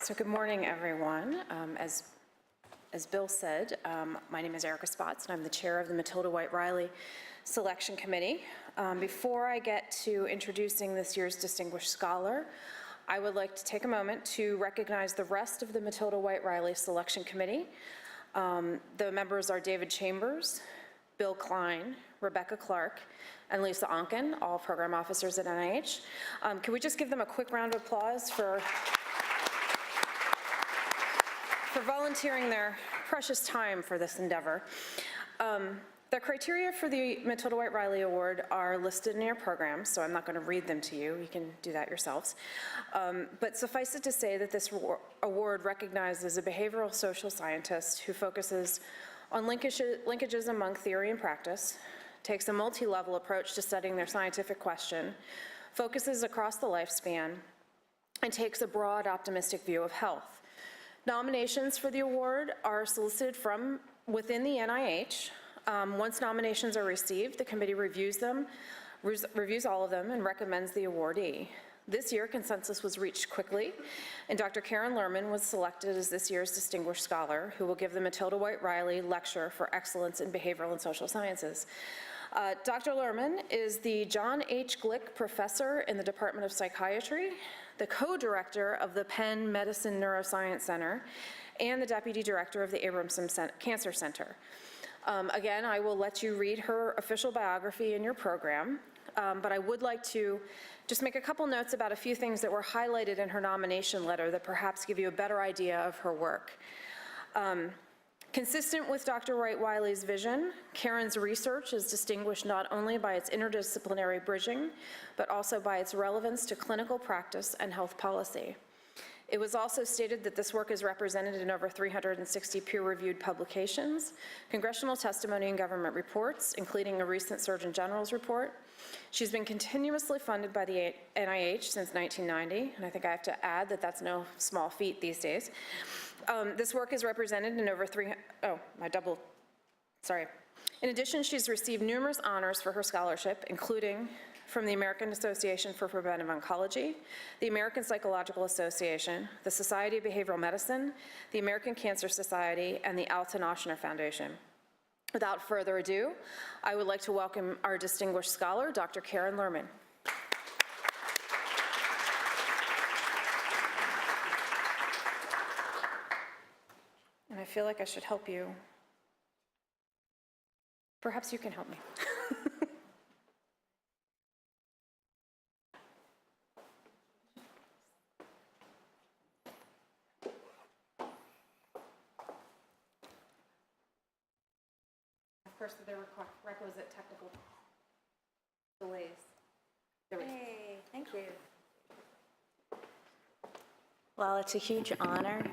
So good morning, everyone. As Bill said, my name is Erica Spotts, and I'm the chair of the Matilda White Riley Selection Committee. Before I get to introducing this year's distinguished scholar, I would like to take a moment to recognize the rest of the Matilda White Riley Selection Committee. The members are David Chambers, Bill Klein, Rebecca Clark, and Lisa Onken, all program officers at NIH. Can we just give them a quick round of applause for volunteering their precious time for this endeavor. The criteria for the Matilda White Riley Award are listed in your program, so I'm not going to read them to you. You can do that yourselves. But suffice it to say that this award recognizes a behavioral social scientist who focuses on linkages among theory and practice, takes a multi-level approach to studying their scientific question, focuses across the lifespan, and takes a broad, optimistic view of health. Nominations for the award are solicited from within the NIH. Once nominations are received, the committee reviews all of them and recommends the awardee. This year, consensus was reached quickly, and Dr. Caryn Lerman was selected as this year's distinguished scholar, who will give the Matilda White Riley Lecture for Excellence in Behavioral and Social Sciences. Dr. Lerman is the John H. Glick Professor in the Department of Psychiatry, the co-director of the Penn Medicine Neuroscience Center, and the deputy director of the Abramson Cancer Center. Again, I will let you read her official biography in your program, but I would like to just make a couple notes about a few things that were highlighted in her nomination letter that perhaps give you a better idea of her work. Consistent with Dr. White Riley's vision, Caryn's research is distinguished not only by its interdisciplinary bridging, but also by its relevance to clinical practice and health policy. It was also stated that this work is represented in over 360 peer-reviewed publications, congressional testimony and government reports, including a recent Surgeon General's report. She's been continuously funded by the NIH since 1990, and I think I have to add that that's no small feat these days. This work is represented in over In addition, she's received numerous honors for her scholarship, including from the American Association for Preventive Oncology, the American Psychological Association, the Society of Behavioral Medicine, the American Cancer Society, and the Alton Oshner Foundation. Without further ado, I would like to welcome our distinguished scholar, Dr. Caryn Lerman. And I feel like I should help you. Perhaps you can help me. Of course, there were requisite technical delays. Hey, thank you. Well, it's a huge honor.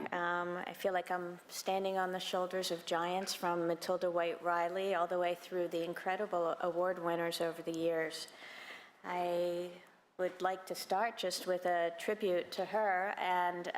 I feel like I'm standing on the shoulders of giants from Matilda White Riley all the way through the incredible award winners over the years. I would like to start just with a tribute to her, and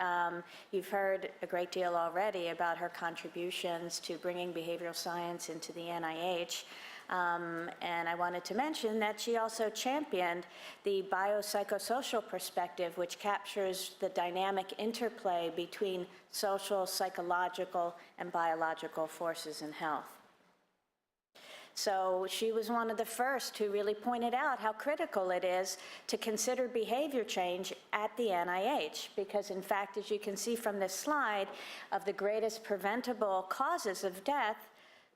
you've heard a great deal already about her contributions to bringing behavioral science into the NIH. And I wanted to mention that she also championed the biopsychosocial perspective, which captures the dynamic interplay between social, psychological, and biological forces in health. So she was one of the first who really pointed out how critical it is to consider behavior change at the NIH, because in fact, as you can see from this slide, of the greatest preventable causes of death,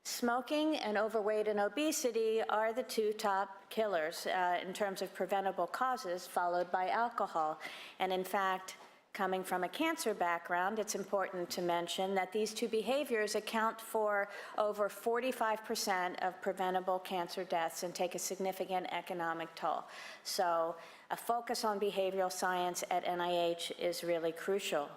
smoking and overweight and obesity are the two top killers in terms of preventable causes, followed by alcohol. And in fact, coming from a cancer background, it's important to mention that these two behaviors account for over 45% of preventable cancer deaths and take a significant economic toll. So a focus on behavioral science at NIH is really crucial.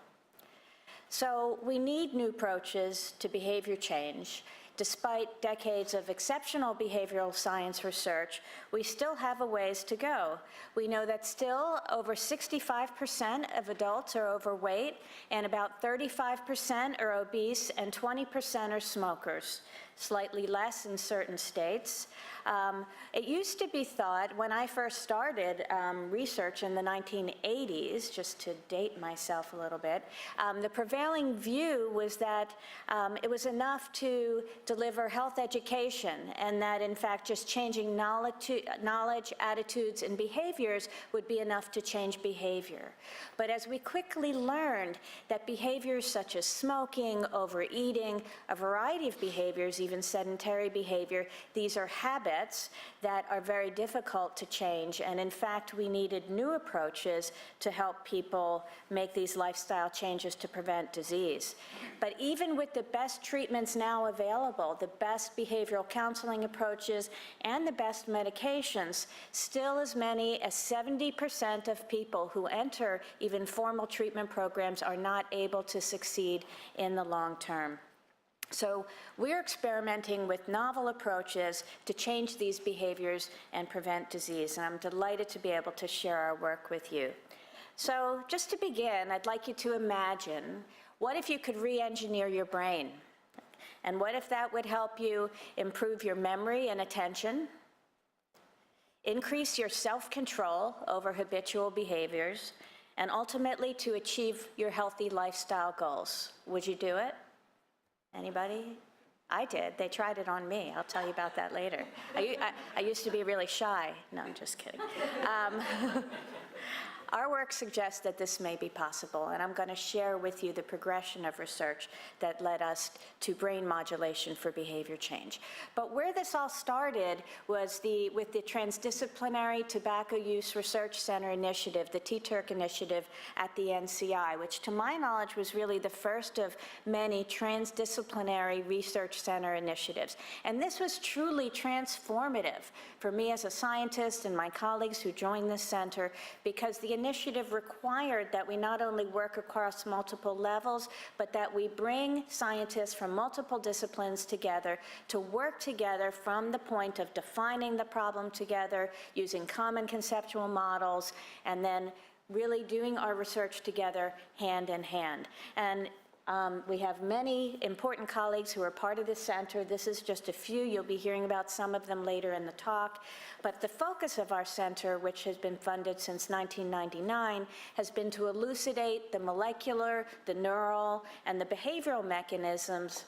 So we need new approaches to behavior change. Despite decades of exceptional behavioral science research, we still have a ways to go. We know that still over 65% of adults are overweight, and about 35% are obese, and 20% are smokers. slightly less in certain states. It used to be thought, when I first started research in the 1980s, just to date myself a little bit, the prevailing view was that it was enough to deliver health education, and that in fact just changing knowledge, attitudes, and behaviors would be enough to change behavior. But as we quickly learned that behaviors such as smoking, overeating, a variety of behaviors, even sedentary behavior, these are habits that are very difficult to change, and in fact we needed new approaches to help people make these lifestyle changes to prevent disease. But even with the best treatments now available, the best behavioral counseling approaches, and the best medications, still as many as 70% of people who enter even formal treatment programs are not able to succeed in the long term. So we're experimenting with novel approaches to change these behaviors and prevent disease, and I'm delighted to be able to share our work with you. So just to begin, I'd like you to imagine, what if you could re-engineer your brain? And what if that would help you improve your memory and attention, increase your self-control over habitual behaviors, and ultimately to achieve your healthy lifestyle goals? Would you do it? Anybody? I did. They tried it on me. I'll tell you about that later. I used to be really shy. No, I'm just kidding. Our work suggests that this may be possible, and I'm going to share with you the progression of research that led us to brain modulation for behavior change. But where this all started was with the Transdisciplinary Tobacco Use Research Center Initiative, the TTURC initiative at the NCI, which to my knowledge was really the first of many transdisciplinary research center initiatives. And this was truly transformative for me as a scientist and my colleagues who joined this center, because the initiative required that we not only work across multiple levels, but that we bring scientists from multiple disciplines together to work together from the point of defining the problem together, using common conceptual models, and then really doing our research together hand in hand. And we have many important colleagues who are part of this center. This is just a few. You'll be hearing about some of them later in the talk. But the focus of our center, which has been funded since 1999, has been to elucidate the molecular, the neural, and the behavioral mechanisms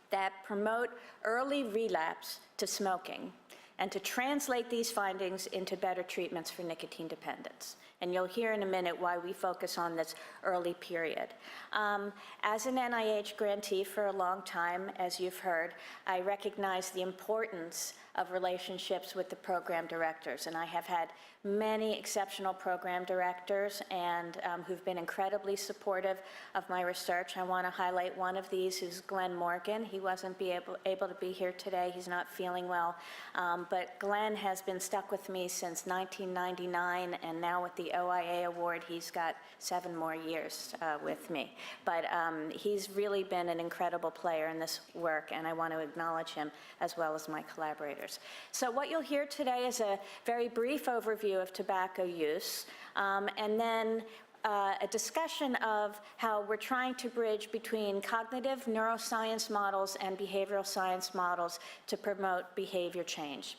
that promote early relapse to smoking, and to translate these findings into better treatments for nicotine dependence. And you'll hear in a minute why we focus on this early period. As an NIH grantee for a long time, as you've heard, I recognize the importance of relationships with the program directors. And I have had many exceptional program directors and who've been incredibly supportive of my research. I want to highlight one of these, who's Glenn Morgan. He wasn't able to be here today. He's not feeling well. But Glenn has been stuck with me since 1999, and now with the OIA award, he's got 7 more years with me. But he's really been an incredible player in this work, and I want to acknowledge him as well as my collaborators. So what you'll hear today is a very brief overview of tobacco use, and then a discussion of how we're trying to bridge between cognitive neuroscience models and behavioral science models to promote behavior change.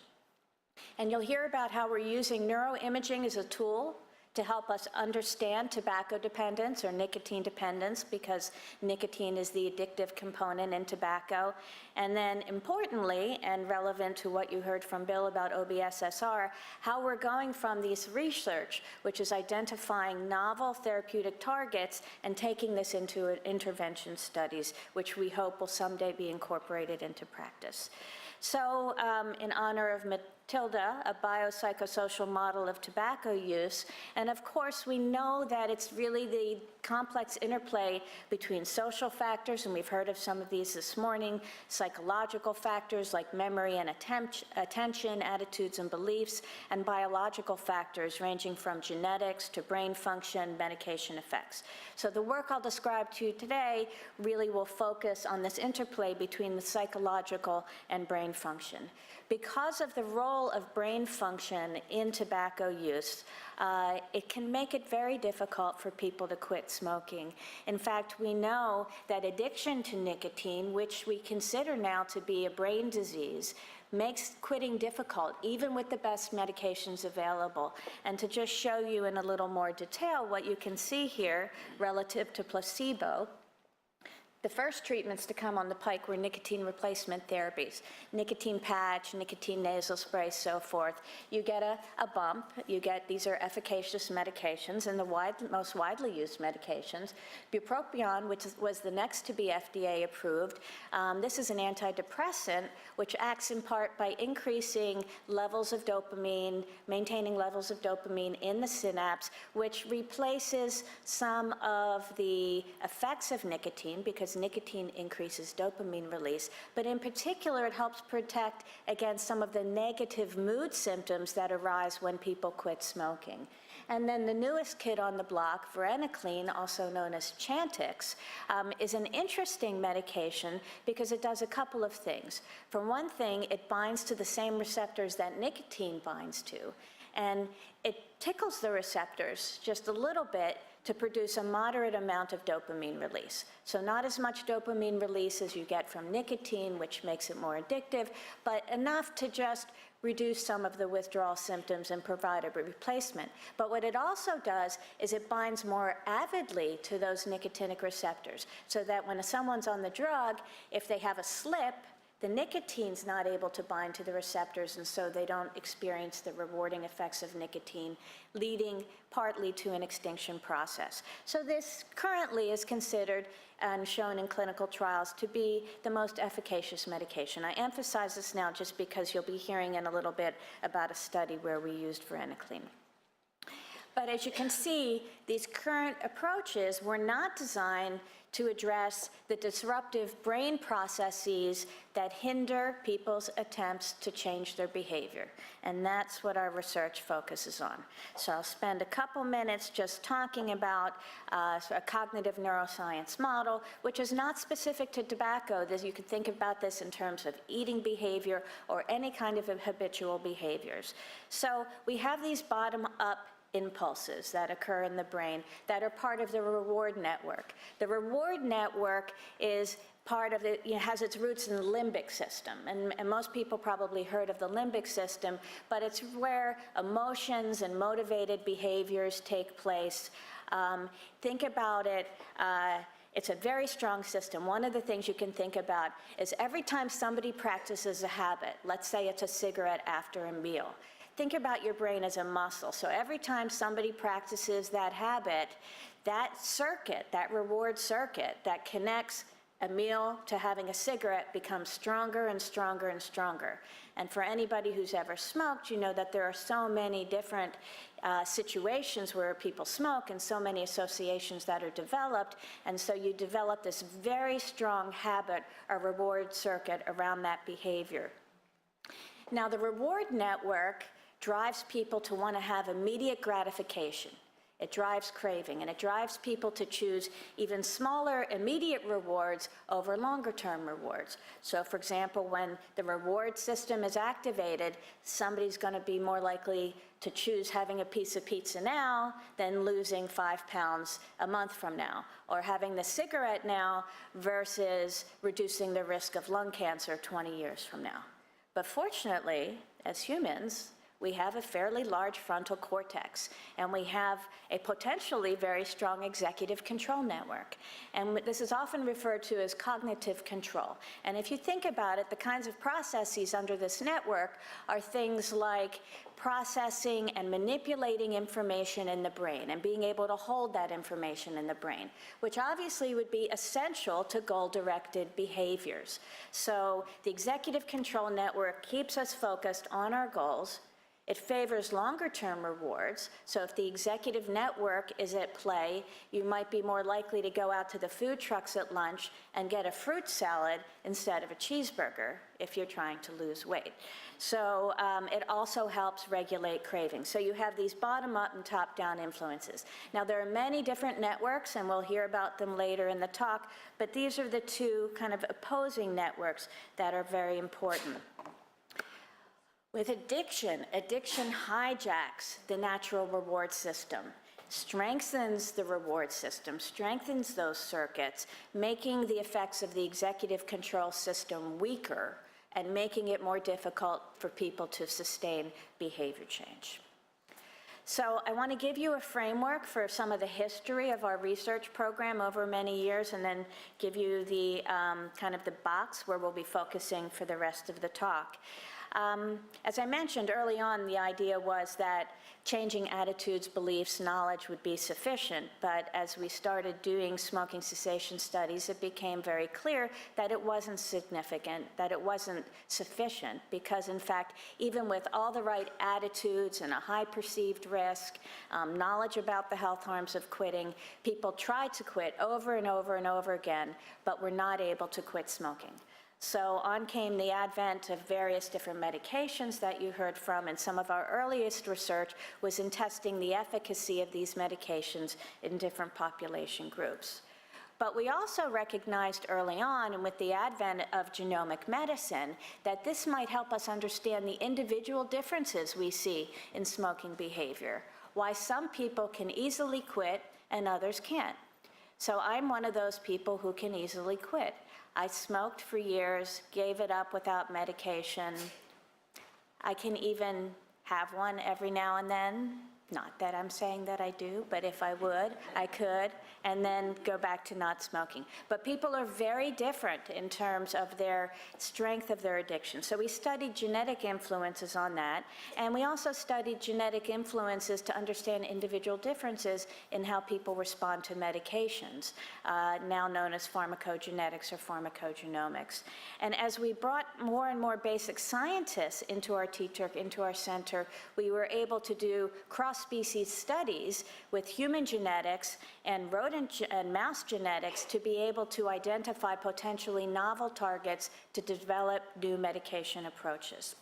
And you'll hear about how we're using neuroimaging as a tool to help us understand tobacco dependence or nicotine dependence, because nicotine is the addictive component in tobacco. And then importantly, and relevant to what you heard from Bill about OBSSR, how we're going from this research, which is identifying novel therapeutic targets, and taking this into intervention studies, which we hope will someday be incorporated into practice. So in honor of Matilda, a biopsychosocial model of tobacco use, and of course we know that it's really the complex interplay between social factors, and we've heard of some of these this morning, psychological factors like memory and attention, attitudes and beliefs, and biological factors ranging from genetics to brain function, medication effects. So the work I'll describe to you today really will focus on this interplay between the psychological and brain function. Because of the role role of brain function in tobacco use, it can make it very difficult for people to quit smoking. In fact, we know that addiction to nicotine, which we consider now to be a brain disease, makes quitting difficult, even with the best medications available. And to just show you in a little more detail what you can see here relative to placebo, the first treatments to come on the pike were nicotine replacement therapies, nicotine patch, nicotine nasal spray, so forth. You get a bump, these are efficacious medications and the most widely used medications. Bupropion, which was the next to be FDA approved, this is an antidepressant which acts in part by increasing levels of dopamine, maintaining levels of dopamine in the synapse, which replaces some of the effects of nicotine because nicotine increases dopamine release, but in particular it helps protect against some of the negative mood symptoms that arise when people quit smoking. And then the newest kid on the block, varenicline, also known as Chantix, is an interesting medication because it does a couple of things. For one thing, it binds to the same receptors that nicotine binds to, and it tickles the receptors just a little bit to produce a moderate amount of dopamine release. So not as much dopamine release as you get from nicotine, which makes it more addictive, but enough to just reduce some of the withdrawal symptoms and provide a replacement. But what it also does is it binds more avidly to those nicotinic receptors, so that when someone's on the drug, if they have a slip, the nicotine's not able to bind to the receptors, and so they don't experience the rewarding effects of nicotine, leading partly to an extinction process. So this currently is considered and shown in clinical trials to be the most efficacious medication. I emphasize this now just because you'll be hearing in a little bit about a study where we used varenicline. But as you can see, these current approaches were not designed to address the disruptive brain processes that hinder people's attempts to change their behavior. And that's what our research focuses on. So I'll spend a couple minutes just talking about a cognitive neuroscience model, which is not specific to tobacco. You can think about this in terms of eating behavior or any kind of habitual behaviors. So we have these bottom-up impulses that occur in the brain that are part of the reward network. The reward network is part of it, has its roots in the limbic system, and most people probably heard of the limbic system, but it's where emotions and motivated behaviors take place. Think about it. It's a very strong system. One of the things you can think about is every time somebody practices a habit, let's say it's a cigarette after a meal, think about your brain as a muscle. So every time somebody practices that habit, that circuit, that reward circuit that connects a meal to having a cigarette becomes stronger and stronger and stronger. And for anybody who's ever smoked, you know that there are so many different situations where people smoke and so many associations that are developed. And so you develop this very strong habit or reward circuit around that behavior. Now, the reward network drives people to want to have immediate gratification. It drives craving, and it drives people to choose even smaller immediate rewards over longer-term rewards. So, for example, when the reward system is activated, somebody's going to be more likely to choose having a piece of pizza now than losing 5 pounds a month from now, or having the cigarette now versus reducing the risk of lung cancer 20 years from now. But fortunately, as humans, we have a fairly large frontal cortex, and we have a potentially very strong executive control network. And this is often referred to as cognitive control. And if you think about it, the kinds of processes under this network are things like processing and manipulating information in the brain and being able to hold that information in the brain, which obviously would be essential to goal-directed behaviors. So the executive control network keeps us focused on our goals. It favors longer-term rewards. So if the executive network is at play, you might be more likely to go out to the food trucks at lunch and get a fruit salad instead of a cheeseburger if you're trying to lose weight. So it also helps regulate craving. So you have these bottom-up and top-down influences. Now, there are many different networks, and we'll hear about them later in the talk, but these are the two kind of opposing networks that are very important. With addiction, addiction hijacks the natural reward system, strengthens the reward system, strengthens those circuits, making the effects of the executive control system weaker and making it more difficult for people to sustain behavior change. So I want to give you a framework for some of the history of our research program over many years, and then give you the kind of the box where we'll be focusing for the rest of the talk. As I mentioned early on, the idea was that changing attitudes, beliefs, knowledge would be sufficient, but as we started doing smoking cessation studies, it became very clear that it wasn't significant, that it wasn't sufficient, because in fact, even with all the right attitudes and a high perceived risk, knowledge about the health harms of quitting, people tried to quit over and over and over again, but were not able to quit smoking. So on came the advent of various different medications that you heard from, and some of our earliest research was in testing the efficacy of these medications in different population groups. But we also recognized early on, and with the advent of genomic medicine, that this might help us understand the individual differences we see in smoking behavior, why some people can easily quit and others can't. So I'm one of those people who can easily quit. I smoked for years, gave it up without medication. I can even have one every now and then. Not that I'm saying that I do, but if I would, I could, and then go back to not smoking. But people are very different in terms of their strength of their addiction. So we studied genetic influences on that, and we also studied genetic influences to understand individual differences in how people respond to medications, now known as pharmacogenetics or pharmacogenomics. And as we brought more and more basic scientists into our into our center, we were able to do cross-species studies with human genetics and rodent and mouse genetics to be able to identify potentially novel targets to develop new medication approaches.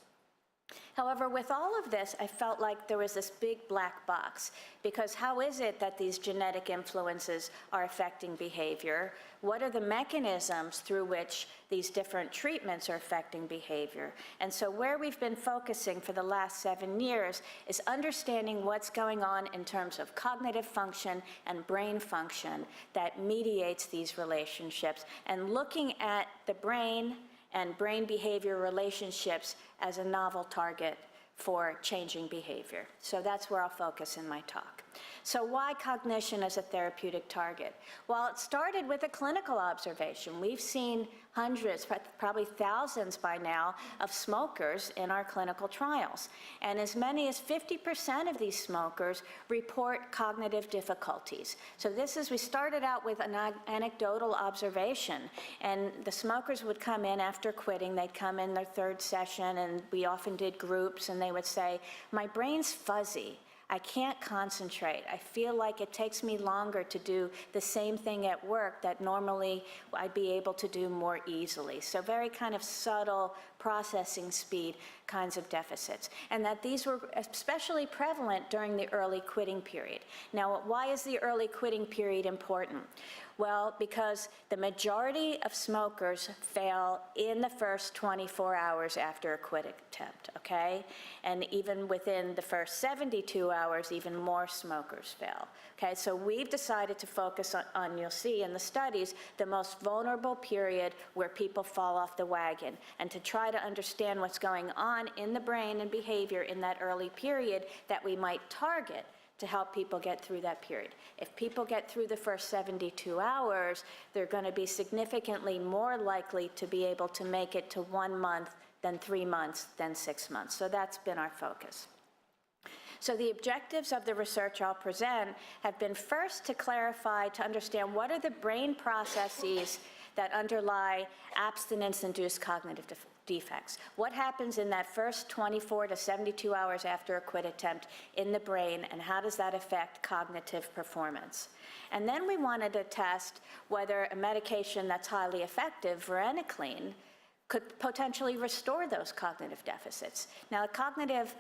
However, with all of this, I felt like there was this big black box, because how is it that these genetic influences are affecting behavior? What are the mechanisms through which these different treatments are affecting behavior? And so where we've been focusing for the last 7 years is understanding what's going on in terms of cognitive function and brain function that mediates these relationships, and looking at the brain and brain behavior relationships as a novel target for changing behavior. So that's where I'll focus in my talk. So why cognition as a therapeutic target? Well, it started with a clinical observation. We've seen hundreds, probably thousands by now, of smokers in our clinical trials. And as many as 50% of these smokers report cognitive difficulties. So we started out with an anecdotal observation, and the smokers would come in after quitting. They'd come in their third session, and we often did groups, and they would say, "My brain's fuzzy. I can't concentrate. I feel like it takes me longer to do the same thing at work that normally I'd be able to do more easily." So very kind of subtle processing speed kinds of deficits. And that these were especially prevalent during the early quitting period. Now, why is the early quitting period important? Well, because the majority of smokers fail in the first 24 hours after a quit attempt, okay? And even within the first 72 hours, even more smokers fail, okay? So we've decided to focus on, you'll see in the studies, the most vulnerable period where people fall off the wagon, and to try to understand what's going on in the brain and behavior in that early period that we might target to help people get through that period. If people get through the first 72 hours, they're going to be significantly more likely to be able to make it to 1 month, then 3 months, then 6 months. So that's been our focus. So the objectives of the research I'll present have been first to clarify, to understand what are the brain processes that underlie abstinence-induced cognitive defects. What happens in that first 24 to 72 hours after a quit attempt in the brain, and how does that affect cognitive performance? And then we wanted to test whether a medication that's highly effective, varenicline, could potentially restore those cognitive deficits. Now, cognitive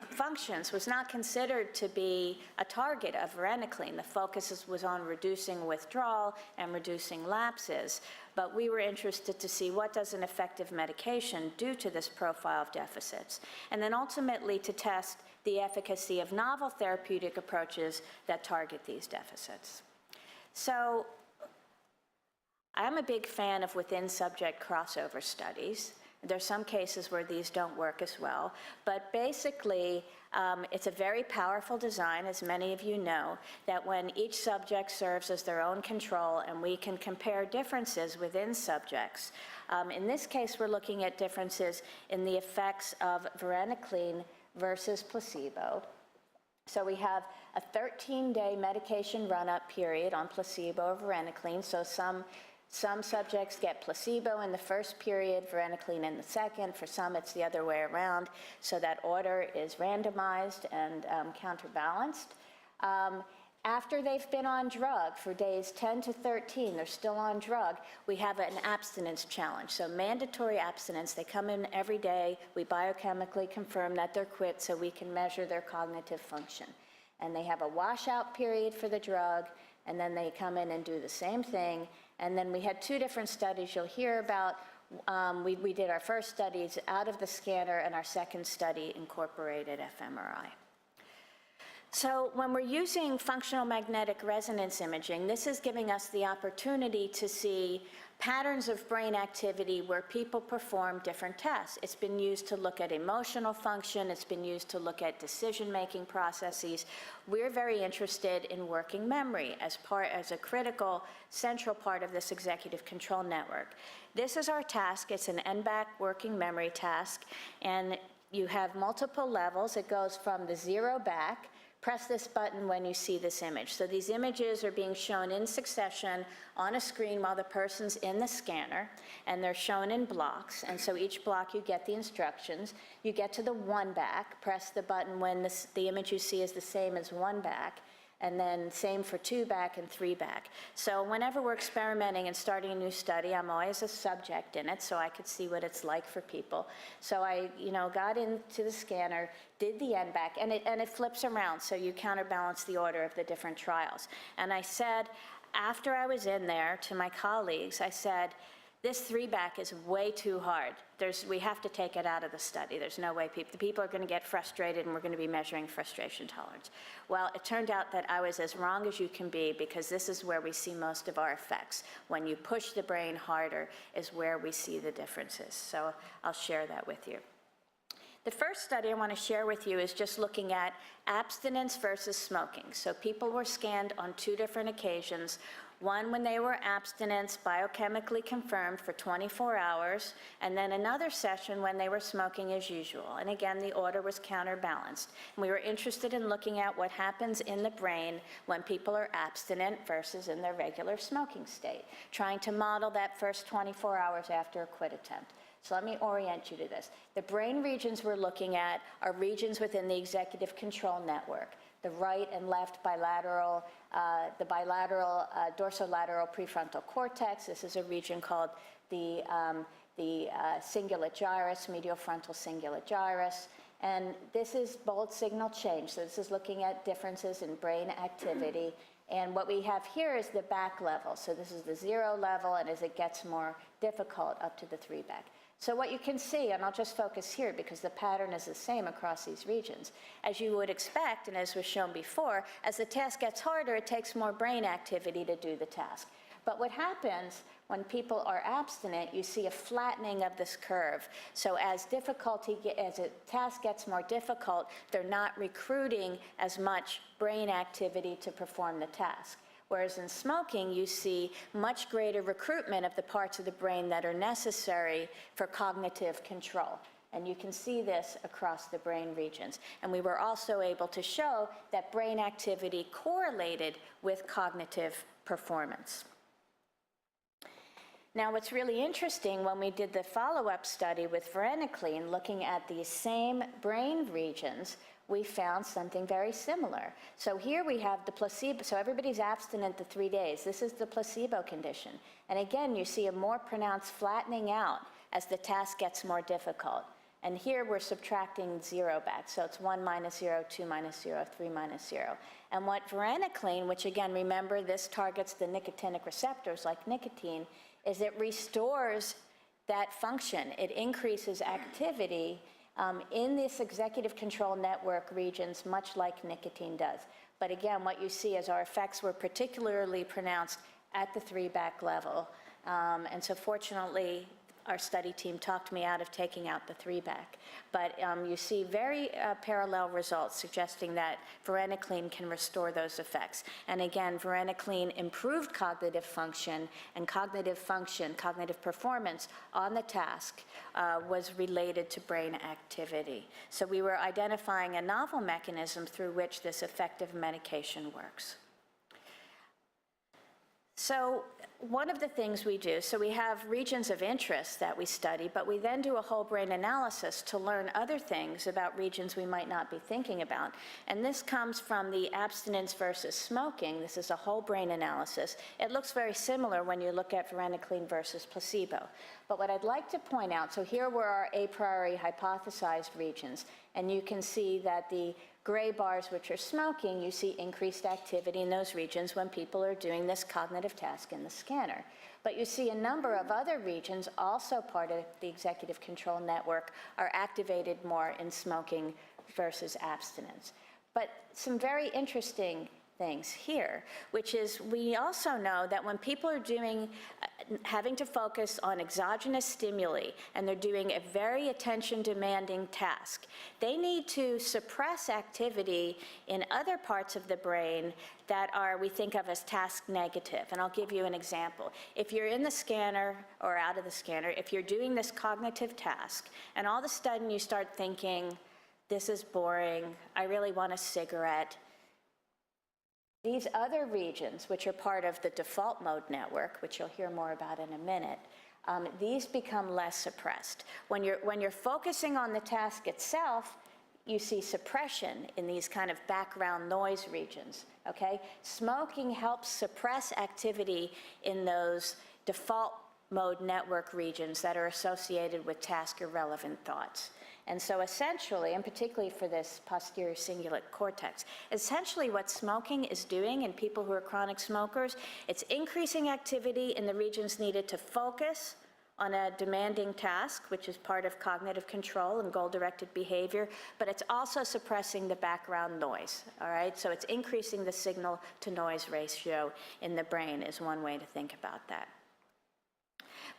functions was not considered to be a target of varenicline. The focus was on reducing withdrawal and reducing lapses, but we were interested to see what does an effective medication do to this profile of deficits, and then ultimately to test the efficacy of novel therapeutic approaches that target these deficits. So, I'm a big fan of within-subject crossover studies. There's some cases where these don't work as well, but basically, it's a very powerful design, as many of you know, that when each subject serves as their own control and we can compare differences within subjects. In this case, we're looking at differences in the effects of varenicline versus placebo. So we have a 13-day medication run-up period on placebo or varenicline, so some subjects get placebo in the first period, varenicline in the second. For some, it's the other way around. So that order is randomized and counterbalanced. After they've been on drug for days 10 to 13, they're still on drug, we have an abstinence challenge. So mandatory abstinence, they come in every day, we biochemically confirm that they're quit so we can measure their cognitive function. And they have a washout period for the drug, and then they come in and do the same thing. And then we had two different studies you'll hear about. We did our first studies out of the scanner, and our second study incorporated fMRI. So when we're using functional magnetic resonance imaging, this is giving us the opportunity to see patterns of brain activity where people perform different tests. It's been used to look at emotional function. It's been used to look at decision-making processes. We're very interested in working memory as a critical, central part of this executive control network. This is our task. It's an NBAC working memory task, and you have multiple levels. It goes from the 0 back. Press this button when you see this image. So these images are being shown in succession on a screen while the person's in the scanner, and they're shown in blocks. And so each block you get the instructions. You get to the 1 back, press the button when the image you see is the same as 1 back, and then same for 2 back and 3 back. So whenever we're experimenting and starting a new study, I'm always a subject in it, so I could see what it's like for people. So I, got into the scanner, did the end back, and it flips around, so you counterbalance the order of the different trials. And I said, after I was in there, to my colleagues, I said, this 3 back is way too hard. We have to take it out of the study. There's no way the people are going to get frustrated, and we're going to be measuring frustration tolerance. Well, it turned out that I was as wrong as you can be, because this is where we see most of our effects. When you push the brain harder is where we see the differences. So I'll share that with you. The first study I want to share with you is just looking at abstinence versus smoking. So people were scanned on 2 different occasions. One when they were abstinence, biochemically confirmed for 24 hours, and then another session when they were smoking as usual. And again, the order was counterbalanced. And we were interested in looking at what happens in the brain when people are abstinent versus in their regular smoking state, trying to model that first 24 hours after a quit attempt. So let me orient you to this. The brain regions we're looking at are regions within the executive control network. The right and left bilateral, the bilateral dorsolateral prefrontal cortex. This is a region called the cingulate gyrus, medial frontal cingulate gyrus. And this is bold signal change. So this is looking at differences in brain activity. And what we have here is the back level. So this is the 0 level, and as it gets more difficult, up to the 3 back. So what you can see, and I'll just focus here because the pattern is the same across these regions, as you would expect, and as was shown before, as the task gets harder, it takes more brain activity to do the task. But what happens when people are abstinent, you see a flattening of this curve. So as a task gets more difficult, they're not recruiting as much brain activity to perform the task. Whereas in smoking, you see much greater recruitment of the parts of the brain that are necessary for cognitive control. And you can see this across the brain regions. And we were also able to show that brain activity correlated with cognitive performance. Now, what's really interesting, when we did the follow-up study with varenicline, looking at these same brain regions, we found something very similar. So here we have the placebo. So everybody's abstinent the 3 days. This is the placebo condition. And again, you see a more pronounced flattening out as the task gets more difficult. And here we're subtracting 0 back. So it's 1 minus 0, 2 minus 0, 3 minus 0. And what varenicline, which again, remember, this targets the nicotinic receptors like nicotine, is it restores that function. It increases activity in this executive control network regions, much like nicotine does. But again, what you see is our effects were particularly pronounced at the 3-back level. And so fortunately, our study team talked me out of taking out the 3-back. But you see very parallel results suggesting that varenicline can restore those effects. And again, varenicline improved cognitive function, and cognitive performance on the task was related to brain activity. So we were identifying a novel mechanism through which this effective medication works. So one of the things we do, so we have regions of interest that we study, but we then do a whole brain analysis to learn other things about regions we might not be thinking about. And this comes from the abstinence versus smoking. This is a whole brain analysis. It looks very similar when you look at varenicline versus placebo. But what I'd like to point out, so here were our a priori hypothesized regions, and you can see that the gray bars, which are smoking, you see increased activity in those regions when people are doing this cognitive task in the scanner. But you see a number of other regions, also part of the executive control network, are activated more in smoking versus abstinence. But some very interesting things here, which is we also know that when people are doing, having to focus on exogenous stimuli, and they're doing a very attention-demanding task, they need to suppress activity in other parts of the brain that are, we think of as task negative. And I'll give you an example. If you're in the scanner or out of the scanner, if you're doing this cognitive task, and all of a sudden you start thinking, this is boring, I really want a cigarette, these other regions, which are part of the default mode network, which you'll hear more about in a minute, these become less suppressed. When you're focusing on the task itself, you see suppression in these kind of background noise regions, okay? Smoking helps suppress activity in those default mode network regions that are associated with task-irrelevant thoughts. And so essentially, and particularly for this posterior cingulate cortex, essentially what smoking is doing in people who are chronic smokers, it's increasing activity in the regions needed to focus on a demanding task, which is part of cognitive control and goal-directed behavior, but it's also suppressing the background noise, all right? So it's increasing the signal-to-noise ratio in the brain is one way to think about that.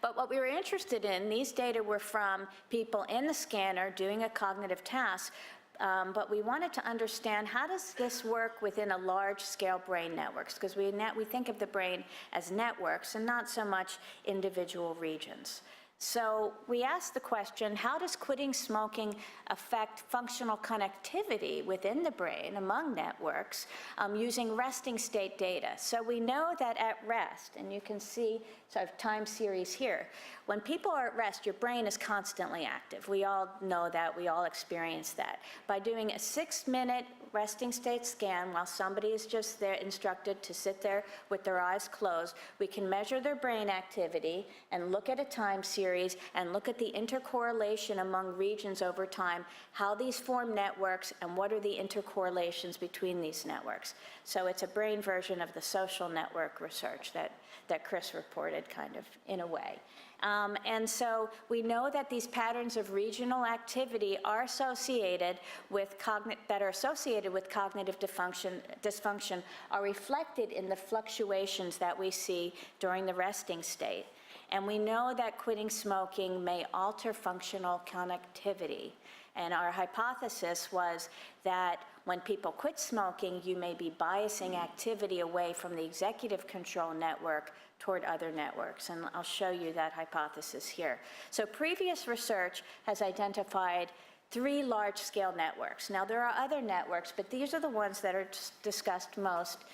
But what we were interested in, these data were from people in the scanner doing a cognitive task, but we wanted to understand how does this work within a large-scale brain networks, because we think of the brain as networks and not so much individual regions. So we asked the question, how does quitting smoking affect functional connectivity within the brain among networks using resting state data? So we know that at rest, and you can see sort of time series here, when people are at rest, your brain is constantly active. We all know that, we all experience that. By doing a 6-minute resting state scan while somebody is just there instructed to sit there with their eyes closed, we can measure their brain activity and look at a time series and look at the intercorrelation among regions over time, how these form networks and what are the intercorrelations between these networks. So it's a brain version of the social network research that Chris reported, kind of, in a way. And so we know that these patterns of regional activity are associated with cognitive dysfunction are reflected in the fluctuations that we see during the resting state. And we know that quitting smoking may alter functional connectivity. And our hypothesis was that when people quit smoking, you may be biasing activity away from the executive control network toward other networks. And I'll show you that hypothesis here. So previous research has identified 3 large-scale networks. Now, there are other networks, but these are the ones that are discussed most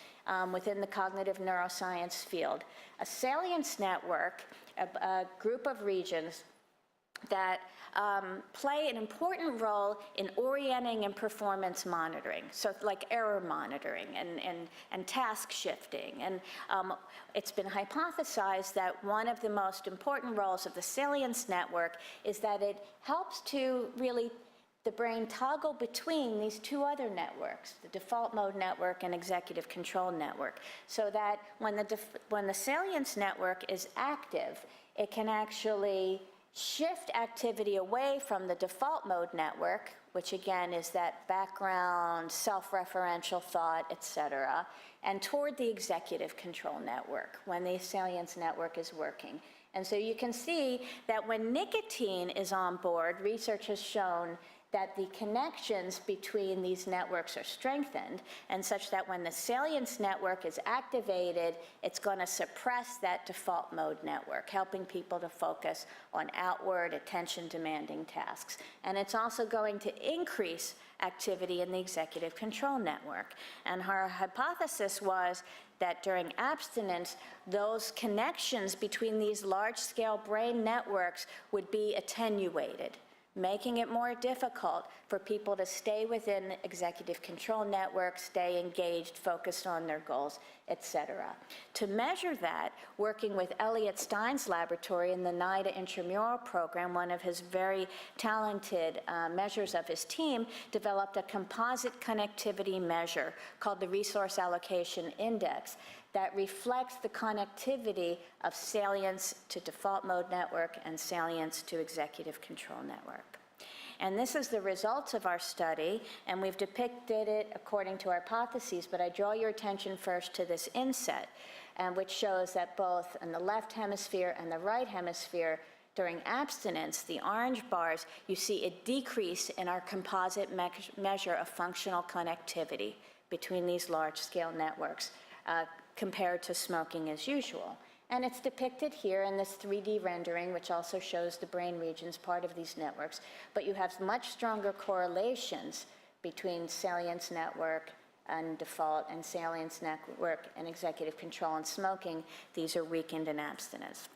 within the cognitive neuroscience field. A salience network, a group of regions that play an important role in orienting and performance monitoring, so like error monitoring and task shifting. And it's been hypothesized that one of the most important roles of the salience network is that it helps to really the brain toggle between these two other networks, the default mode network and executive control network, so that when the salience network is active, it can actually shift activity away from the default mode network, which again is that background, self-referential thought, et cetera, and toward the executive control network when the salience network is working. And so you can see that when nicotine is on board, research has shown that the connections between these networks are strengthened, and such that when the salience network is activated, it's going to suppress that default mode network, helping people to focus on outward, attention-demanding tasks. And it's also going to increase activity in the executive control network. And our hypothesis was that during abstinence, those connections between these large-scale brain networks would be attenuated, making it more difficult for people to stay within executive control networks, stay engaged, focused on their goals, et cetera. To measure that, working with Elliot Stein's laboratory in the NIDA intramural program, one of his very talented measures of his team, developed a composite connectivity measure called the Resource Allocation Index that reflects the connectivity of salience to default mode network and salience to executive control network. And this is the results of our study, and we've depicted it according to our hypotheses, but I draw your attention first to this inset, which shows that both in the left hemisphere and the right hemisphere, during abstinence, the orange bars, you see a decrease in our composite measure of functional connectivity between these large-scale networks compared to smoking as usual. And it's depicted here in this 3D rendering, which also shows the brain regions, part of these networks. But you have much stronger correlations between salience network and default and salience network and executive control and smoking. These are weakened in abstinence.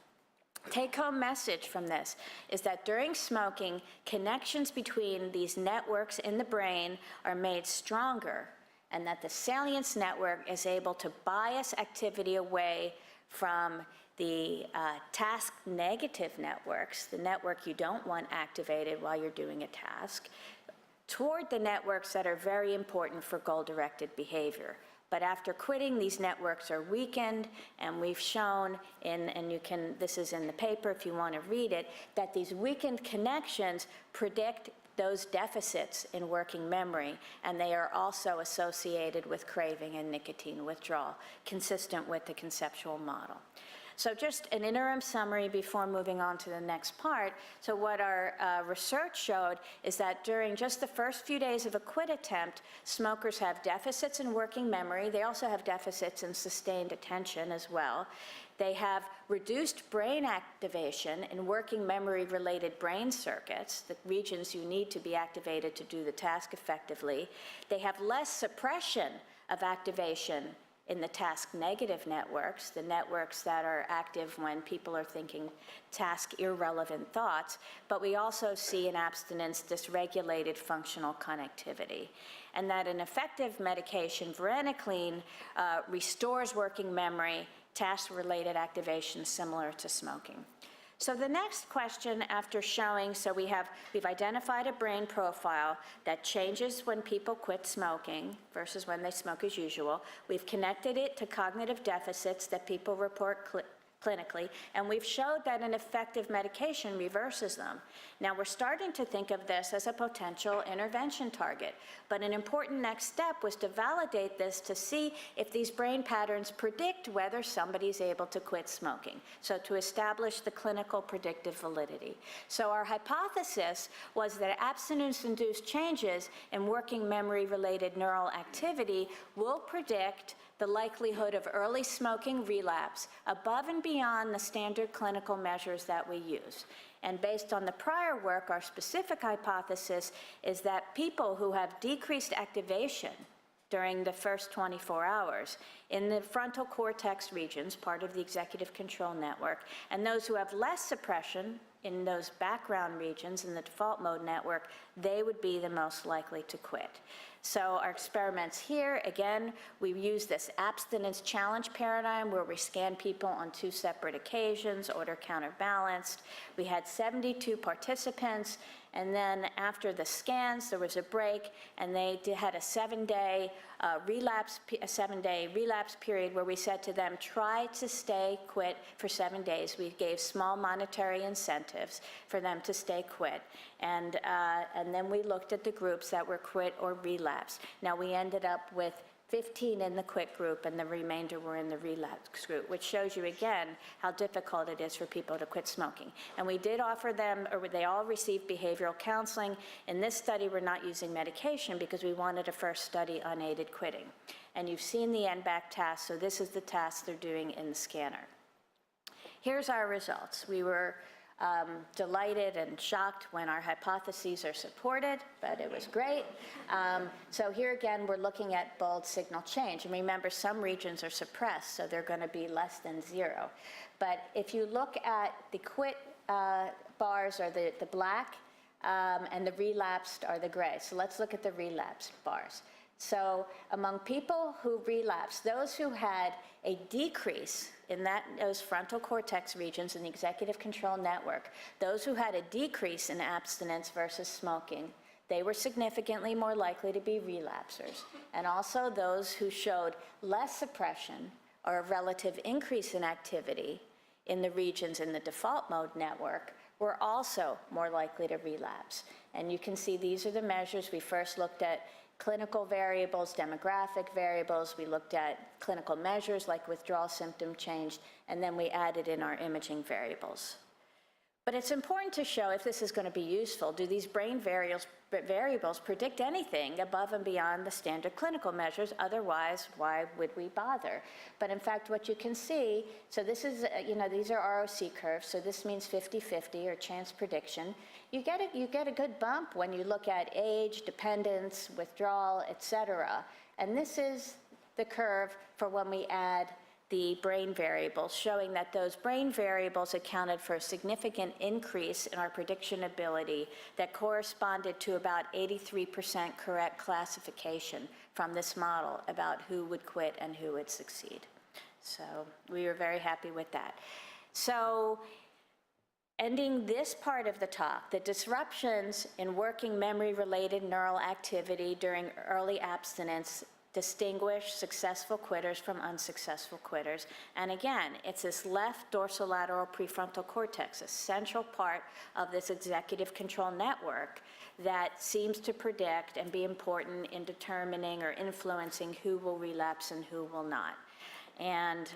Take-home message from this is that during smoking, connections between these networks in the brain are made stronger, and that the salience network is able to bias activity away from the task-negative networks, the network you don't want activated while you're doing a task, toward the networks that are very important for goal-directed behavior. But after quitting, these networks are weakened, and we've shown, and you can, this is in the paper if you want to read it, that these weakened connections predict those deficits in working memory, and they are also associated with craving and nicotine withdrawal, consistent with the conceptual model. So just an interim summary before moving on to the next part. So what our research showed is that during just the first few days of a quit attempt, smokers have deficits in working memory. They also have deficits in sustained attention as well. They have reduced brain activation in working memory-related brain circuits, the regions you need to be activated to do the task effectively. They have less suppression of activation in the task-negative networks, the networks that are active when people are thinking task-irrelevant thoughts, but we also see in abstinence dysregulated functional connectivity, and that an effective medication, varenicline, restores working memory, task-related activation similar to smoking. So the next question after showing, so we've identified a brain profile that changes when people quit smoking versus when they smoke as usual. We've connected it to cognitive deficits that people report clinically, and we've showed that an effective medication reverses them. Now we're starting to think of this as a potential intervention target, but an important next step was to validate this to see if these brain patterns predict whether somebody's able to quit smoking, so to establish the clinical predictive validity. So our hypothesis was that abstinence-induced changes in working memory-related neural activity will predict the likelihood of early smoking relapse above and beyond the standard clinical measures that we use. And based on the prior work, our specific hypothesis is that people who have decreased activation during the first 24 hours in the frontal cortex regions, part of the executive control network, and those who have less suppression in those background regions in the default mode network, they would be the most likely to quit. So our experiments here, again, we use this abstinence challenge paradigm where we scan people on 2 separate occasions, order counterbalanced. We had 72 participants, and then after the scans, there was a break, and they had a 7-day relapse period where we said to them, try to stay quit for 7 days. We gave small monetary incentives for them to stay quit. And then we looked at the groups that were quit or relapse. Now, we ended up with 15 in the quit group, and the remainder were in the relapse group, which shows you again how difficult it is for people to quit smoking. And we did offer them, or they all received behavioral counseling. In this study, we're not using medication because we wanted to first study unaided quitting. And you've seen the NBAC task, so this is the task they're doing in the scanner. Here's our results. We were delighted and shocked when our hypotheses are supported, but it was great. So here again, we're looking at bold signal change. And remember, some regions are suppressed, so they're going to be less than 0. But if you look at the quit bars are the black, and the relapsed are the gray. So let's look at the relapsed bars. So among people who relapsed, those who had a decrease in those frontal cortex regions in the executive control network, those who had a decrease in abstinence versus smoking, they were significantly more likely to be relapsers. And also those who showed less suppression or a relative increase in activity in the regions in the default mode network were also more likely to relapse. And you can see these are the measures. We first looked at clinical variables, demographic variables. We looked at clinical measures like withdrawal symptom change, and then we added in our imaging variables. But it's important to show, if this is going to be useful, do these brain variables predict anything above and beyond the standard clinical measures? Otherwise, why would we bother? But in fact, what you can see, so this is, these are ROC curves, so this means 50-50 or chance prediction. You get a good bump when you look at age, dependence, withdrawal, et cetera. And this is the curve for when we add the brain variables, showing that those brain variables accounted for a significant increase in our prediction ability that corresponded to about 83% correct classification from this model about who would quit and who would succeed. So we were very happy with that. So ending this part of the talk, the disruptions in working memory-related neural activity during early abstinence distinguish successful quitters from unsuccessful quitters. And again, it's this left dorsolateral prefrontal cortex, a central part of this executive control network that seems to predict and be important in determining or influencing who will relapse and who will not. And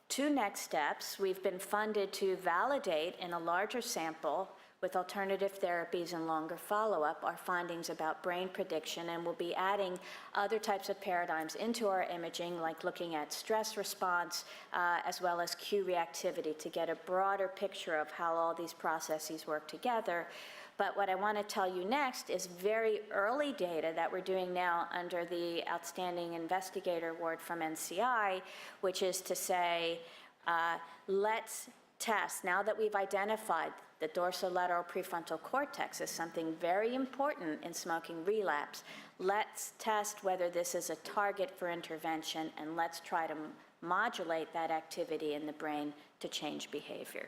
2 next steps, we've been funded to validate in a larger sample with alternative therapies and longer follow-up our findings about brain prediction, and we'll be adding other types of paradigms into our imaging, like looking at stress response, as well as cue reactivity to get a broader picture of how all these processes work together. But what I want to tell you next is very early data that we're doing now under the Outstanding Investigator Award from NCI, which is to say, let's test, now that we've identified the dorsolateral prefrontal cortex as something very important in smoking relapse, let's test whether this is a target for intervention, and let's try to modulate that activity in the brain to change behavior.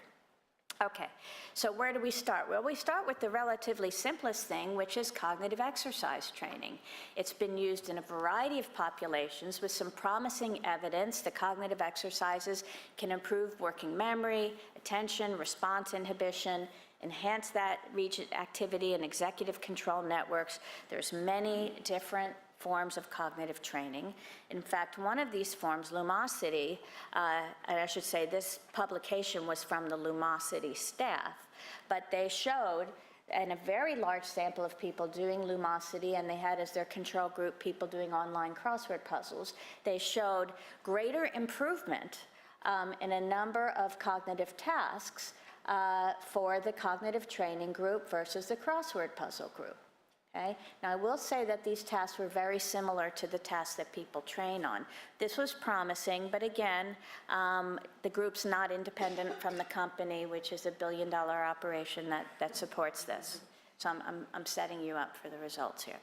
Okay, so where do we start? Well, we start with the relatively simplest thing, which is cognitive exercise training. It's been used in a variety of populations with some promising evidence that cognitive exercises can improve working memory, attention, response inhibition, enhance that region activity in executive control networks. There's many different forms of cognitive training. In fact, one of these forms, Lumosity, and I should say this publication was from the Lumosity staff, but they showed in a very large sample of people doing Lumosity, and they had as their control group people doing online crossword puzzles, they showed greater improvement in a number of cognitive tasks for the cognitive training group versus the crossword puzzle group. Okay? Now, I will say that these tasks were very similar to the tasks that people train on. This was promising, but again, the group's not independent from the company, which is a billion-dollar operation that supports this. So I'm setting you up for the results here.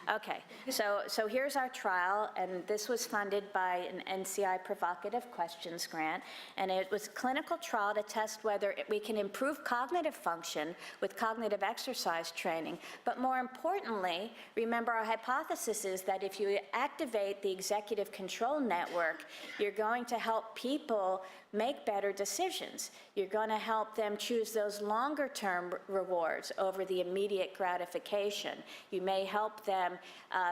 Okay, so here's our trial, and this was funded by an NCI Provocative Questions grant, and it was a clinical trial to test whether we can improve cognitive function with cognitive exercise training. But more importantly, remember our hypothesis is that if you activate the executive control network, you're going to help people make better decisions. You're going to help them choose those longer-term rewards over the immediate gratification. You may help them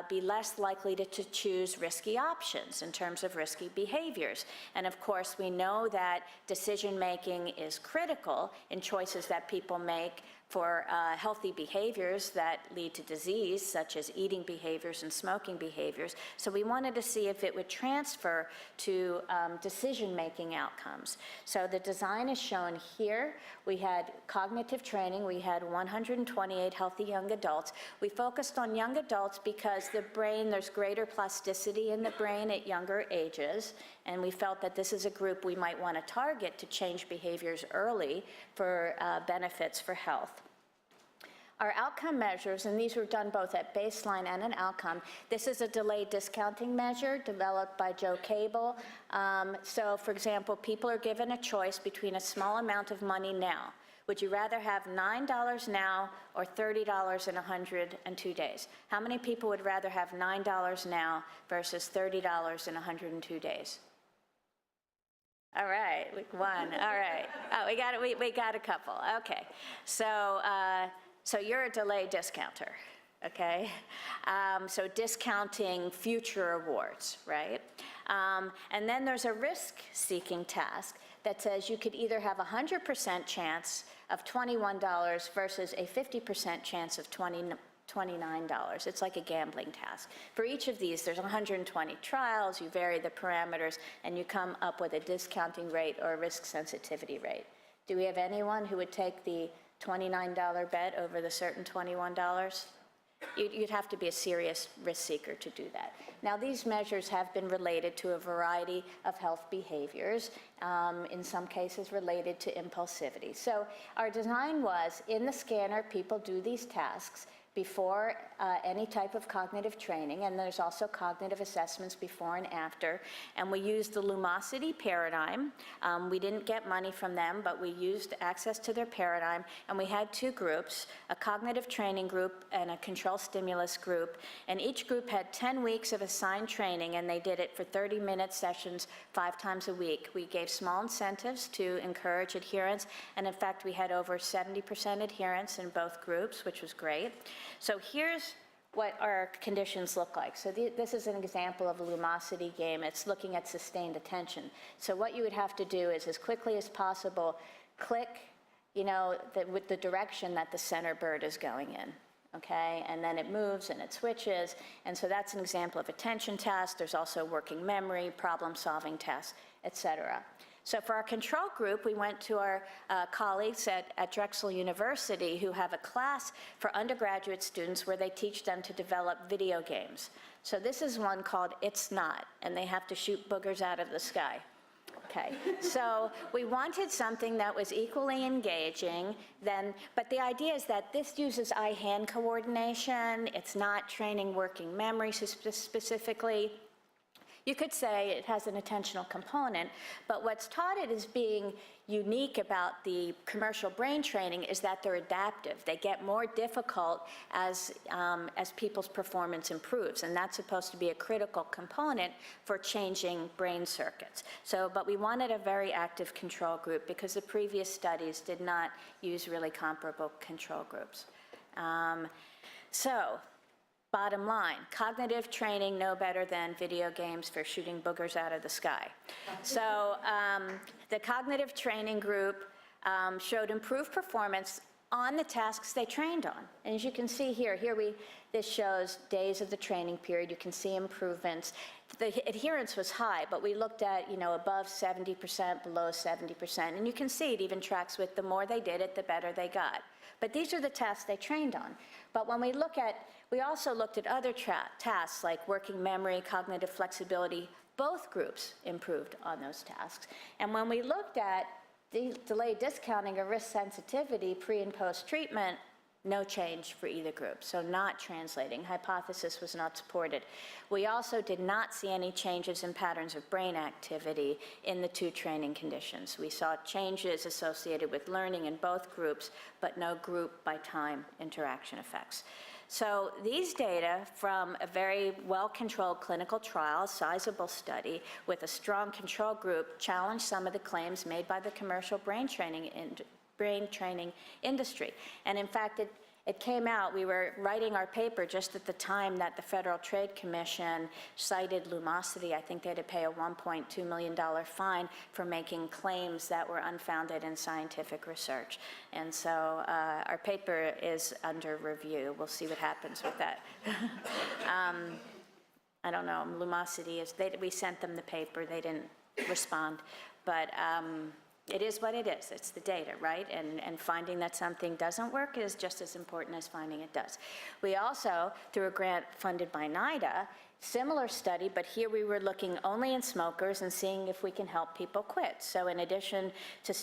be less likely to choose risky options in terms of risky behaviors. And of course, we know that decision-making is critical in choices that people make for healthy behaviors that lead to disease, such as eating behaviors and smoking behaviors. So we wanted to see if it would transfer to decision-making outcomes. So the design is shown here. We had cognitive training. We had 128 healthy young adults. We focused on young adults because the brain, there's greater plasticity in the brain at younger ages, and we felt that this is a group we might want to target to change behaviors early for benefits for health. Our outcome measures, and these were done both at baseline and an outcome. This is a delayed discounting measure developed by Joe Cable. So for example, people are given a choice between a small amount of money now. Would you rather have $9 now or $30 in 102 days? How many people would rather have $9 now versus $30 in 102 days? All right, one, all right. Oh, we got a couple, okay. So you're a delayed discounter, okay? So discounting future awards, right? And then there's a risk-seeking task that says you could either have a 100% chance of $21 versus a 50% chance of $29. It's like a gambling task. For each of these, there's 120 trials, you vary the parameters, and you come up with a discounting rate or a risk sensitivity rate. Do we have anyone who would take the $29 bet over the certain $21? You'd have to be a serious risk seeker to do that. Now, these measures have been related to a variety of health behaviors, in some cases related to impulsivity. So our design was, in the scanner, people do these tasks before any type of cognitive training, and there's also cognitive assessments before and after. And we used the Lumosity paradigm. We didn't get money from them, but we used access to their paradigm, and we had two groups, a cognitive training group and a control stimulus group, and each group had 10 weeks of assigned training, and they did it for 30-minute sessions 5 times a week. We gave small incentives to encourage adherence, and in fact, we had over 70% adherence in both groups, which was great. So here's what our conditions look like. So this is an example of a Lumosity game. It's looking at sustained attention. So what you would have to do is, as quickly as possible, click, with the direction that the center bird is going in, okay? And then it moves and it switches. And so that's an example of attention task. There's also working memory, problem-solving tasks, et cetera. So for our control group, we went to our colleagues at Drexel University who have a class for undergraduate students where they teach them to develop video games. So this is one called It's Not, and they have to shoot boogers out of the sky. Okay, so we wanted something that was equally engaging, but the idea is that this uses eye-hand coordination. It's not training working memory specifically. You could say it has an attentional component, but what's taught it as being unique about the commercial brain training is that they're adaptive. They get more difficult as people's performance improves, and that's supposed to be a critical component for changing brain circuits. But we wanted a very active control group because the previous studies did not use really comparable control groups. Bottom line, cognitive training no better than video games for shooting boogers out of the sky. So the cognitive training group showed improved performance on the tasks they trained on. And as you can see here, this shows days of the training period. You can see improvements. The adherence was high, but we looked at, above 70%, below 70%. And you can see it even tracks with the more they did it, the better they got. But these are the tasks they trained on. But when we also looked at other tasks like working memory, cognitive flexibility. Both groups improved on those tasks. And when we looked at delayed discounting or risk sensitivity pre and post treatment, no change for either group, so not translating. Hypothesis was not supported. We also did not see any changes in patterns of brain activity in the two training conditions. We saw changes associated with learning in both groups, but no group by time interaction effects. So these data from a very well-controlled clinical trial, a sizable study with a strong control group, challenged some of the claims made by the commercial brain training industry. And in fact, it came out, we were writing our paper just at the time that the Federal Trade Commission cited Lumosity. I think they had to pay a $1.2 million fine for making claims that were unfounded in scientific research. And so our paper is under review. We'll see what happens with that. I don't know, Lumosity we sent them the paper, they didn't respond, but it is what it is. It's the data, right? And finding that something doesn't work is just as important as finding it does. We also, through a grant funded by NIDA, similar study, but here we were looking only in smokers and seeing if we can help people quit. So in addition to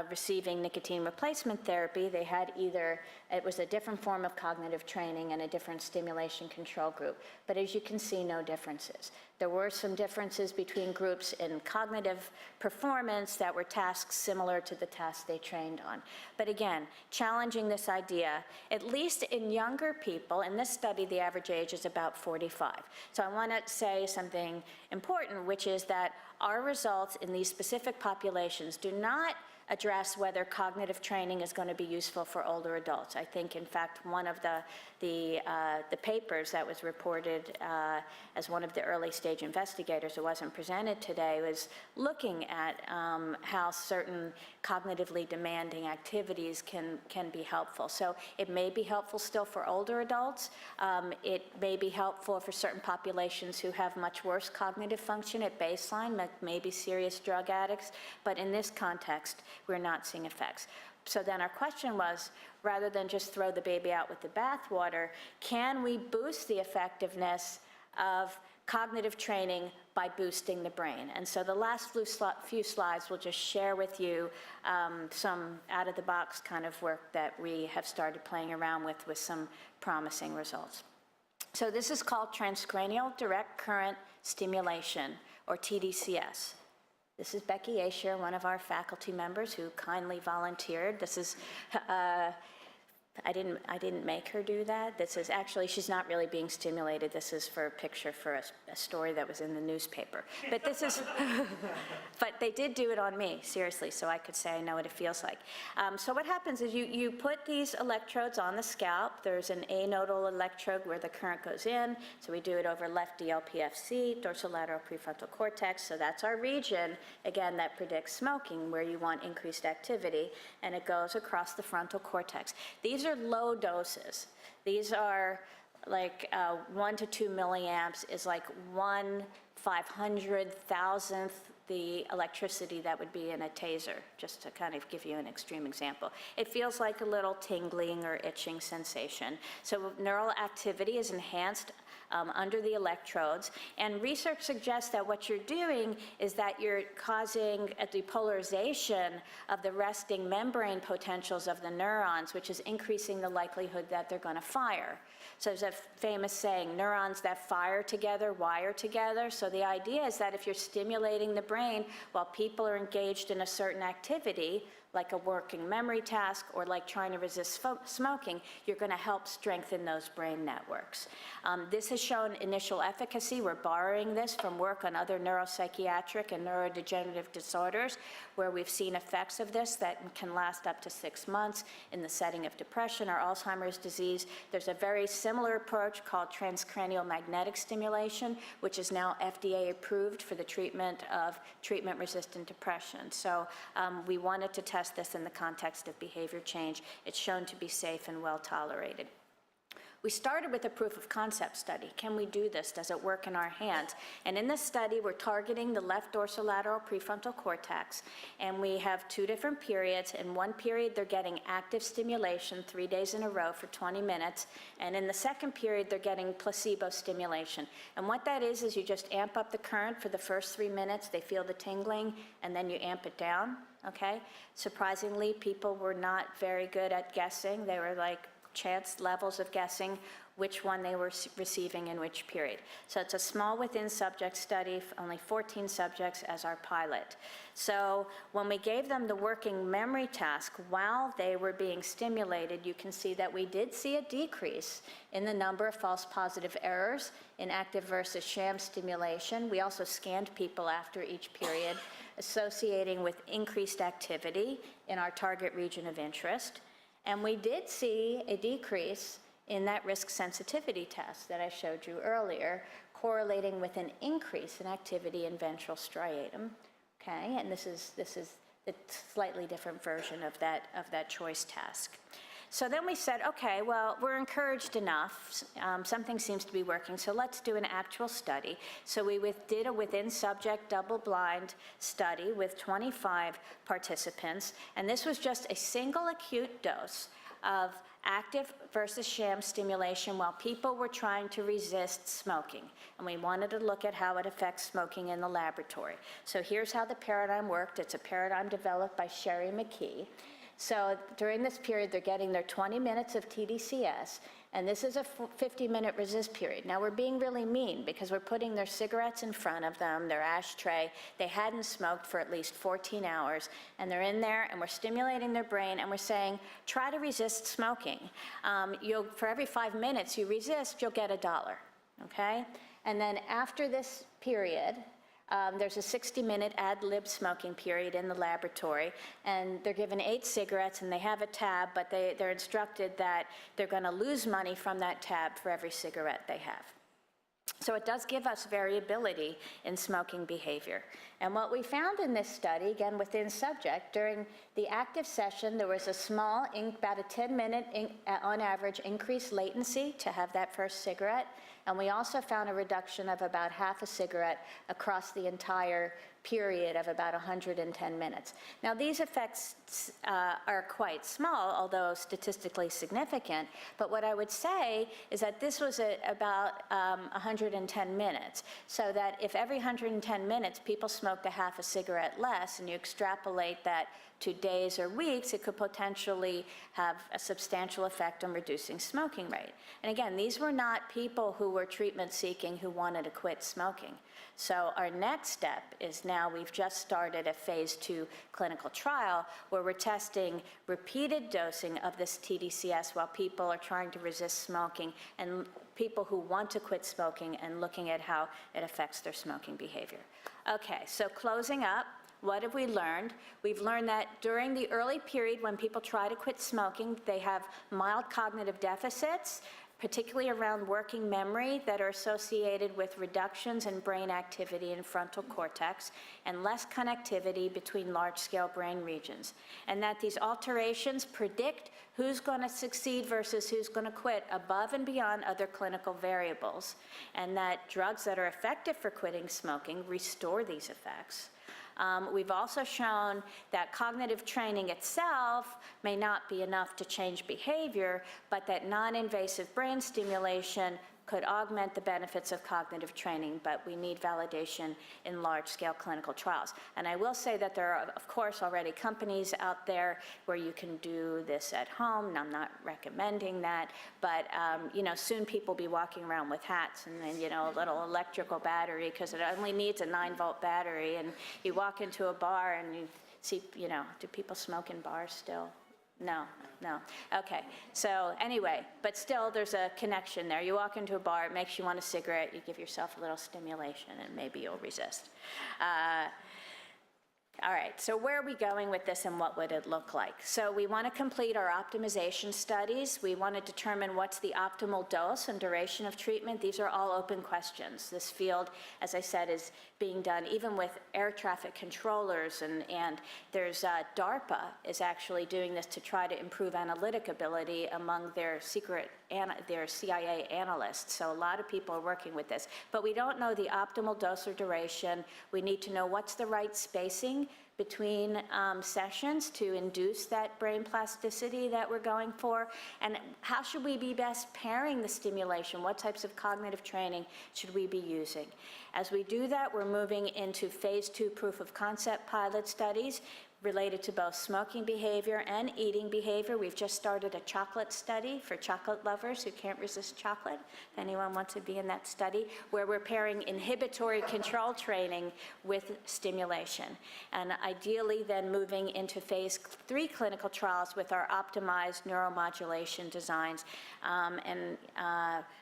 receiving nicotine replacement therapy, they had it was a different form of cognitive training and a different stimulation control group. But as you can see, no differences. There were some differences between groups in cognitive performance that were tasks similar to the tasks they trained on. But again, challenging this idea, at least in younger people, in this study, the average age is about 45. So I want to say something important, which is that our results in these specific populations do not address whether cognitive training is going to be useful for older adults. I think, in fact, one of the papers that was reported as one of the early stage investigators who wasn't presented today was looking at how certain cognitively demanding activities can be helpful. So it may be helpful still for older adults. It may be helpful for certain populations who have much worse cognitive function at baseline, maybe serious drug addicts, but in this context, we're not seeing effects. So then our question was, rather than just throw the baby out with the bathwater, can we boost the effectiveness of cognitive training by boosting the brain? And so the last few slides will just share with you some out-of-the-box kind of work that we have started playing around with some promising results. So this is called transcranial direct current stimulation, or TDCS. This is Becky Asher, one of our faculty members who kindly volunteered. This is, I didn't make her do that. This is actually, she's not really being stimulated. This is for a picture for a story that was in the newspaper. But this is, but they did do it on me, seriously, so I could say I know what it feels like. So what happens is you put these electrodes on the scalp. There's an anodal electrode where the current goes in. So we do it over left DLPFC, dorsolateral prefrontal cortex. So that's our region, again, that predicts smoking, where you want increased activity. And it goes across the frontal cortex. These are low doses. These are like 1 to 2 milliamps is like 1/500,000th the electricity that would be in a taser, just to kind of give you an extreme example. It feels like a little tingling or itching sensation. So neural activity is enhanced under the electrodes, and research suggests that what you're doing is that you're causing a depolarization of the resting membrane potentials of the neurons, which is increasing the likelihood that they're going to fire. So there's a famous saying, neurons that fire together wire together. So the idea is that if you're stimulating the brain while people are engaged in a certain activity, like a working memory task or like trying to resist smoking, you're going to help strengthen those brain networks. This has shown initial efficacy. We're borrowing this from work on other neuropsychiatric and neurodegenerative disorders where we've seen effects of this that can last up to 6 months in the setting of depression or Alzheimer's disease. There's a very similar approach called transcranial magnetic stimulation, which is now FDA approved for the treatment of treatment-resistant depression. So we wanted to test test this in the context of behavior change. It's shown to be safe and well tolerated. We started with a proof of concept study. Can we do this? Does it work in our hands? And in this study, we're targeting the left dorsolateral prefrontal cortex, and we have 2 different periods. In one period, they're getting active stimulation 3 days in a row for 20 minutes, and in the second period, they're getting placebo stimulation. And what that is you just amp up the current for the first 3 minutes, they feel the tingling, and then you amp it down, okay? Surprisingly, people were not very good at guessing. They were like chance levels of guessing which one they were receiving in which period. So it's a small within subject study, only 14 subjects as our pilot. So when we gave them the working memory task while they were being stimulated, you can see that we did see a decrease in the number of false positive errors in active versus sham stimulation. We also scanned people after each period, associating with increased activity in our target region of interest. And we did see a decrease in that risk sensitivity test that I showed you earlier, correlating with an increase in activity in ventral striatum, okay? And this is the slightly different version of that choice task. So then we said, okay, well, we're encouraged enough. Something seems to be working, so let's do an actual study. So we did a within-subject double-blind study with 25 participants, and this was just a single acute dose of active versus sham stimulation while people were trying to resist smoking. And we wanted to look at how it affects smoking in the laboratory. So here's how the paradigm worked. It's a paradigm developed by Sherry McKee. So during this period, they're getting their 20 minutes of TDCS, and this is a 50-minute resist period. Now, we're being really mean because we're putting their cigarettes in front of them, their ashtray. They hadn't smoked for at least 14 hours, and they're in there, and we're stimulating their brain, and we're saying, try to resist smoking. For every 5 minutes you resist, you'll get $1, okay? And then after this period, there's a 60-minute ad-lib smoking period in the laboratory, and they're given 8 cigarettes, and they have a tab, but they're instructed that they're going to lose money from that tab for every cigarette they have. So it does give us variability in smoking behavior. And what we found in this study, again within subject, during the active session, there was a small, about a 10-minute, on average, increased latency to have that first cigarette. And we also found a reduction of about half a cigarette across the entire period of about 110 minutes. Now, these effects are quite small, although statistically significant, but what I would say is that this was about 110 minutes, so that if every 110 minutes people smoked a half a cigarette less, and you extrapolate that to days or weeks, it could potentially have a substantial effect on reducing smoking rate. And again, these were not people who were treatment seeking who wanted to quit smoking. So our next step is now we've just started a phase 2 clinical trial where we're testing repeated dosing of this TDCS while people are trying to resist smoking and people who want to quit smoking, and looking at how it affects their smoking behavior. Okay, so closing up, what have we learned? We've learned that during the early period when people try to quit smoking, they have mild cognitive deficits, particularly around working memory, that are associated with reductions in brain activity in frontal cortex and less connectivity between large-scale brain regions. And that these alterations predict who's going to succeed versus who's going to quit above and beyond other clinical variables. And that drugs that are effective for quitting smoking restore these effects. We've also shown that cognitive training itself may not be enough to change behavior, but that non-invasive brain stimulation could augment the benefits of cognitive training, but we need validation in large-scale clinical trials. And I will say that there are, of course, already companies out there where you can do this at home, and I'm not recommending that, but soon people will be walking around with hats and then, a little electrical battery, because it only needs a 9-volt battery, and you walk into a bar and you see, do people smoke in bars still? No. Okay, so anyway, but still there's a connection there. You walk into a bar, it makes you want a cigarette, you give yourself a little stimulation, and maybe you'll resist. All right, so where are we going with this and what would it look like? So we want to complete our optimization studies. We want to determine what's the optimal dose and duration of treatment. These are all open questions. This field, as I said, is being done even with air traffic controllers, and there's DARPA is actually doing this to try to improve analytic ability among their CIA analysts. So a lot of people are working with this, but we don't know the optimal dose or duration. We need to know what's the right spacing between sessions to induce that brain plasticity that we're going for, and how should we be best pairing the stimulation? What types of cognitive training should we be using? As we do that, we're moving into phase 2 proof of concept pilot studies related to both smoking behavior and eating behavior. We've just started a chocolate study for chocolate lovers who can't resist chocolate. If anyone wants to be in that study, where we're pairing inhibitory control training with stimulation. And ideally then moving into phase 3 clinical trials with our optimized neuromodulation designs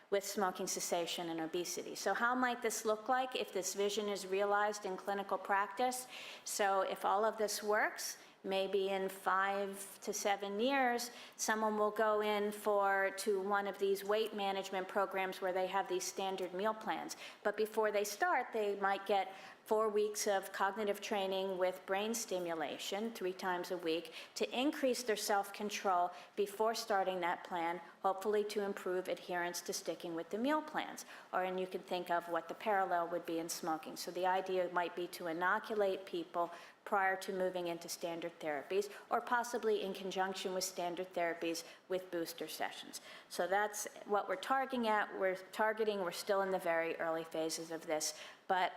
with smoking cessation and obesity. So how might this look like if this vision is realized in clinical practice? So if all of this works, maybe in 5 to 7 years, someone will go in to one of these weight management programs where they have these standard meal plans. But before they start, they might get 4 weeks of cognitive training with brain stimulation 3 times a week to increase their self-control before starting that plan, hopefully to improve adherence to sticking with the meal plans. And you can think of what the parallel would be in smoking. So the idea might be to inoculate people prior to moving into standard therapies, or possibly in conjunction with standard therapies with booster sessions. So that's what we're targeting. We're still in the very early phases of this, but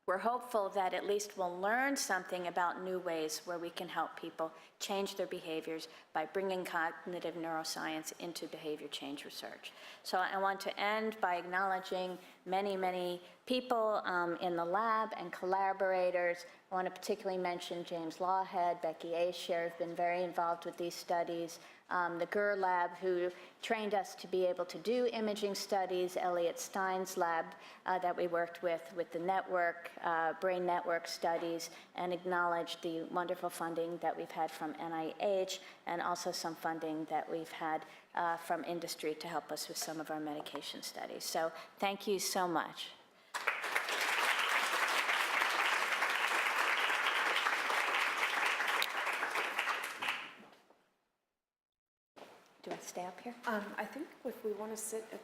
we're hopeful that at least we'll learn something about new ways where we can help people change their behaviors by bringing cognitive neuroscience into behavior change research. So I want to end by acknowledging many, many people in the lab and collaborators. I want to particularly mention James Lawhead, Becky Asher have been very involved with these studies. The GUR lab, who trained us to be able to do imaging studies, Elliot Stein's lab that we worked with the network, brain network studies, and acknowledge the wonderful funding that we've had from NIH, and also some funding that we've had from industry to help us with some of our medication studies. So thank you so much. Do I stay up here? I think if we want to sit at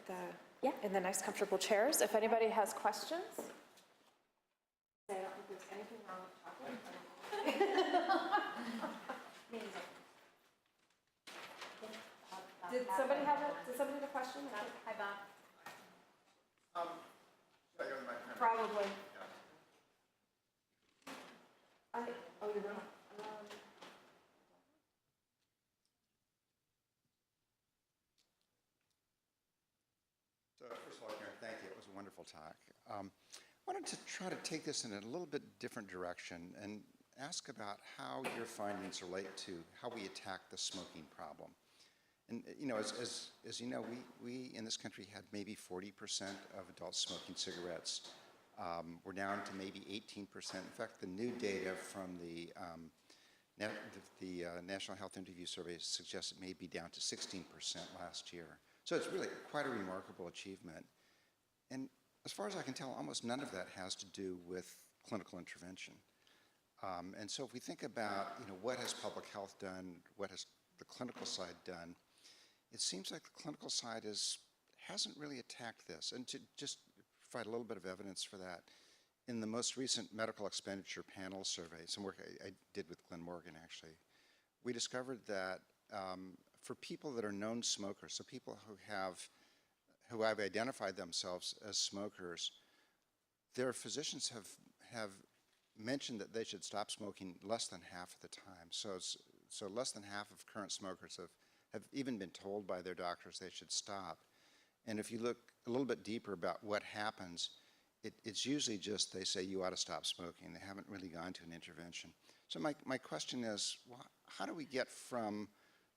Yeah. in the nice comfortable chairs, if anybody has questions. I don't think there's anything wrong with chocolate. Did somebody have a question? Hi, Bob. Should I go to my camera? Probably. Yeah. Oh, you're not. So first of all, Karen, thank you. It was a wonderful talk. I wanted to try to take this in a little bit different direction and ask about how your findings relate to how we attack the smoking problem. And as you know, we in this country had maybe 40% of adults smoking cigarettes. We're down to maybe 18%. In fact, the new data from the National Health Interview Survey suggests it may be down to 16% last year. So it's really quite a remarkable achievement. And as far as I can tell, almost none of that has to do with clinical intervention. And so if we think about what has public health done, what has the clinical side done, it seems like the clinical side hasn't really attacked this. And to just provide a little bit of evidence for that, in the most recent medical expenditure panel survey, some work I did with Glenn Morgan actually, we discovered that for people that are known smokers, so people who have identified themselves as smokers, their physicians have mentioned that they should stop smoking less than half of the time. So less than half of current smokers have even been told by their doctors they should stop. And if you look a little bit deeper about what happens, it's usually just they say you ought to stop smoking. They haven't really gone to an intervention. So my question is, well, how do we get from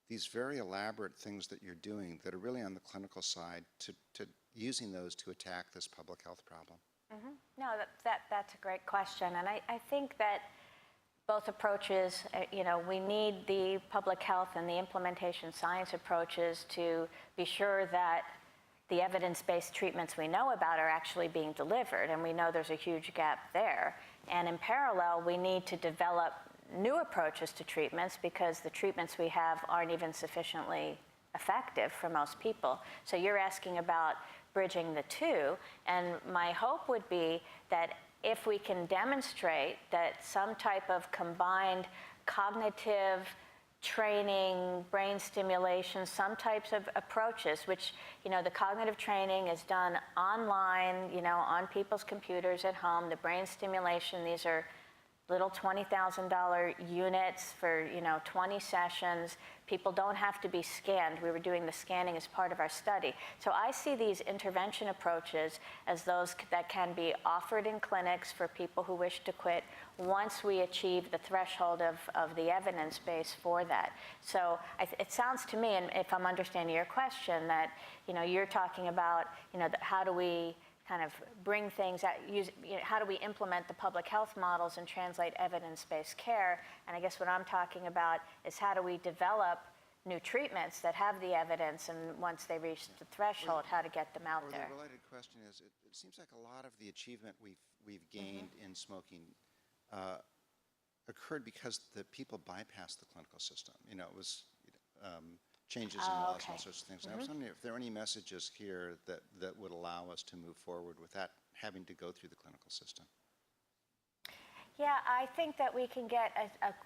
these very elaborate things that you're doing that are really on the clinical side to using those to attack this public health problem? Mm-hmm. No, that's a great question. And I think that both approaches, we need the public health and the implementation science approaches to be sure that the evidence-based treatments we know about are actually being delivered, and we know there's a huge gap there. And in parallel, we need to develop new approaches to treatments because the treatments we have aren't even sufficiently effective for most people. So you're asking about bridging the two, and my hope would be that if we can demonstrate that some type of combined cognitive training, brain stimulation, some types of approaches, which, the cognitive training is done online, on people's computers at home. The brain stimulation, these are little $20,000 units for, 20 sessions. People don't have to be scanned. We were doing the scanning as part of our study. So I see these intervention approaches as those that can be offered in clinics for people who wish to quit once we achieve the threshold of the evidence base for that. So it sounds to me, and if I'm understanding your question, that, you're talking about, how do we kind of bring things out, how do we implement the public health models and translate evidence-based care? And I guess what I'm talking about is how do we develop new treatments that have the evidence, and once they reach the threshold, how to get them out there. The related question is, it seems like a lot of the achievement we've gained in smoking occurred because the people bypassed the clinical system. It was changes in laws and all sorts of things. I was wondering if there are any messages here that would allow us to move forward without having to go through the clinical system. Yeah, I think that we can get,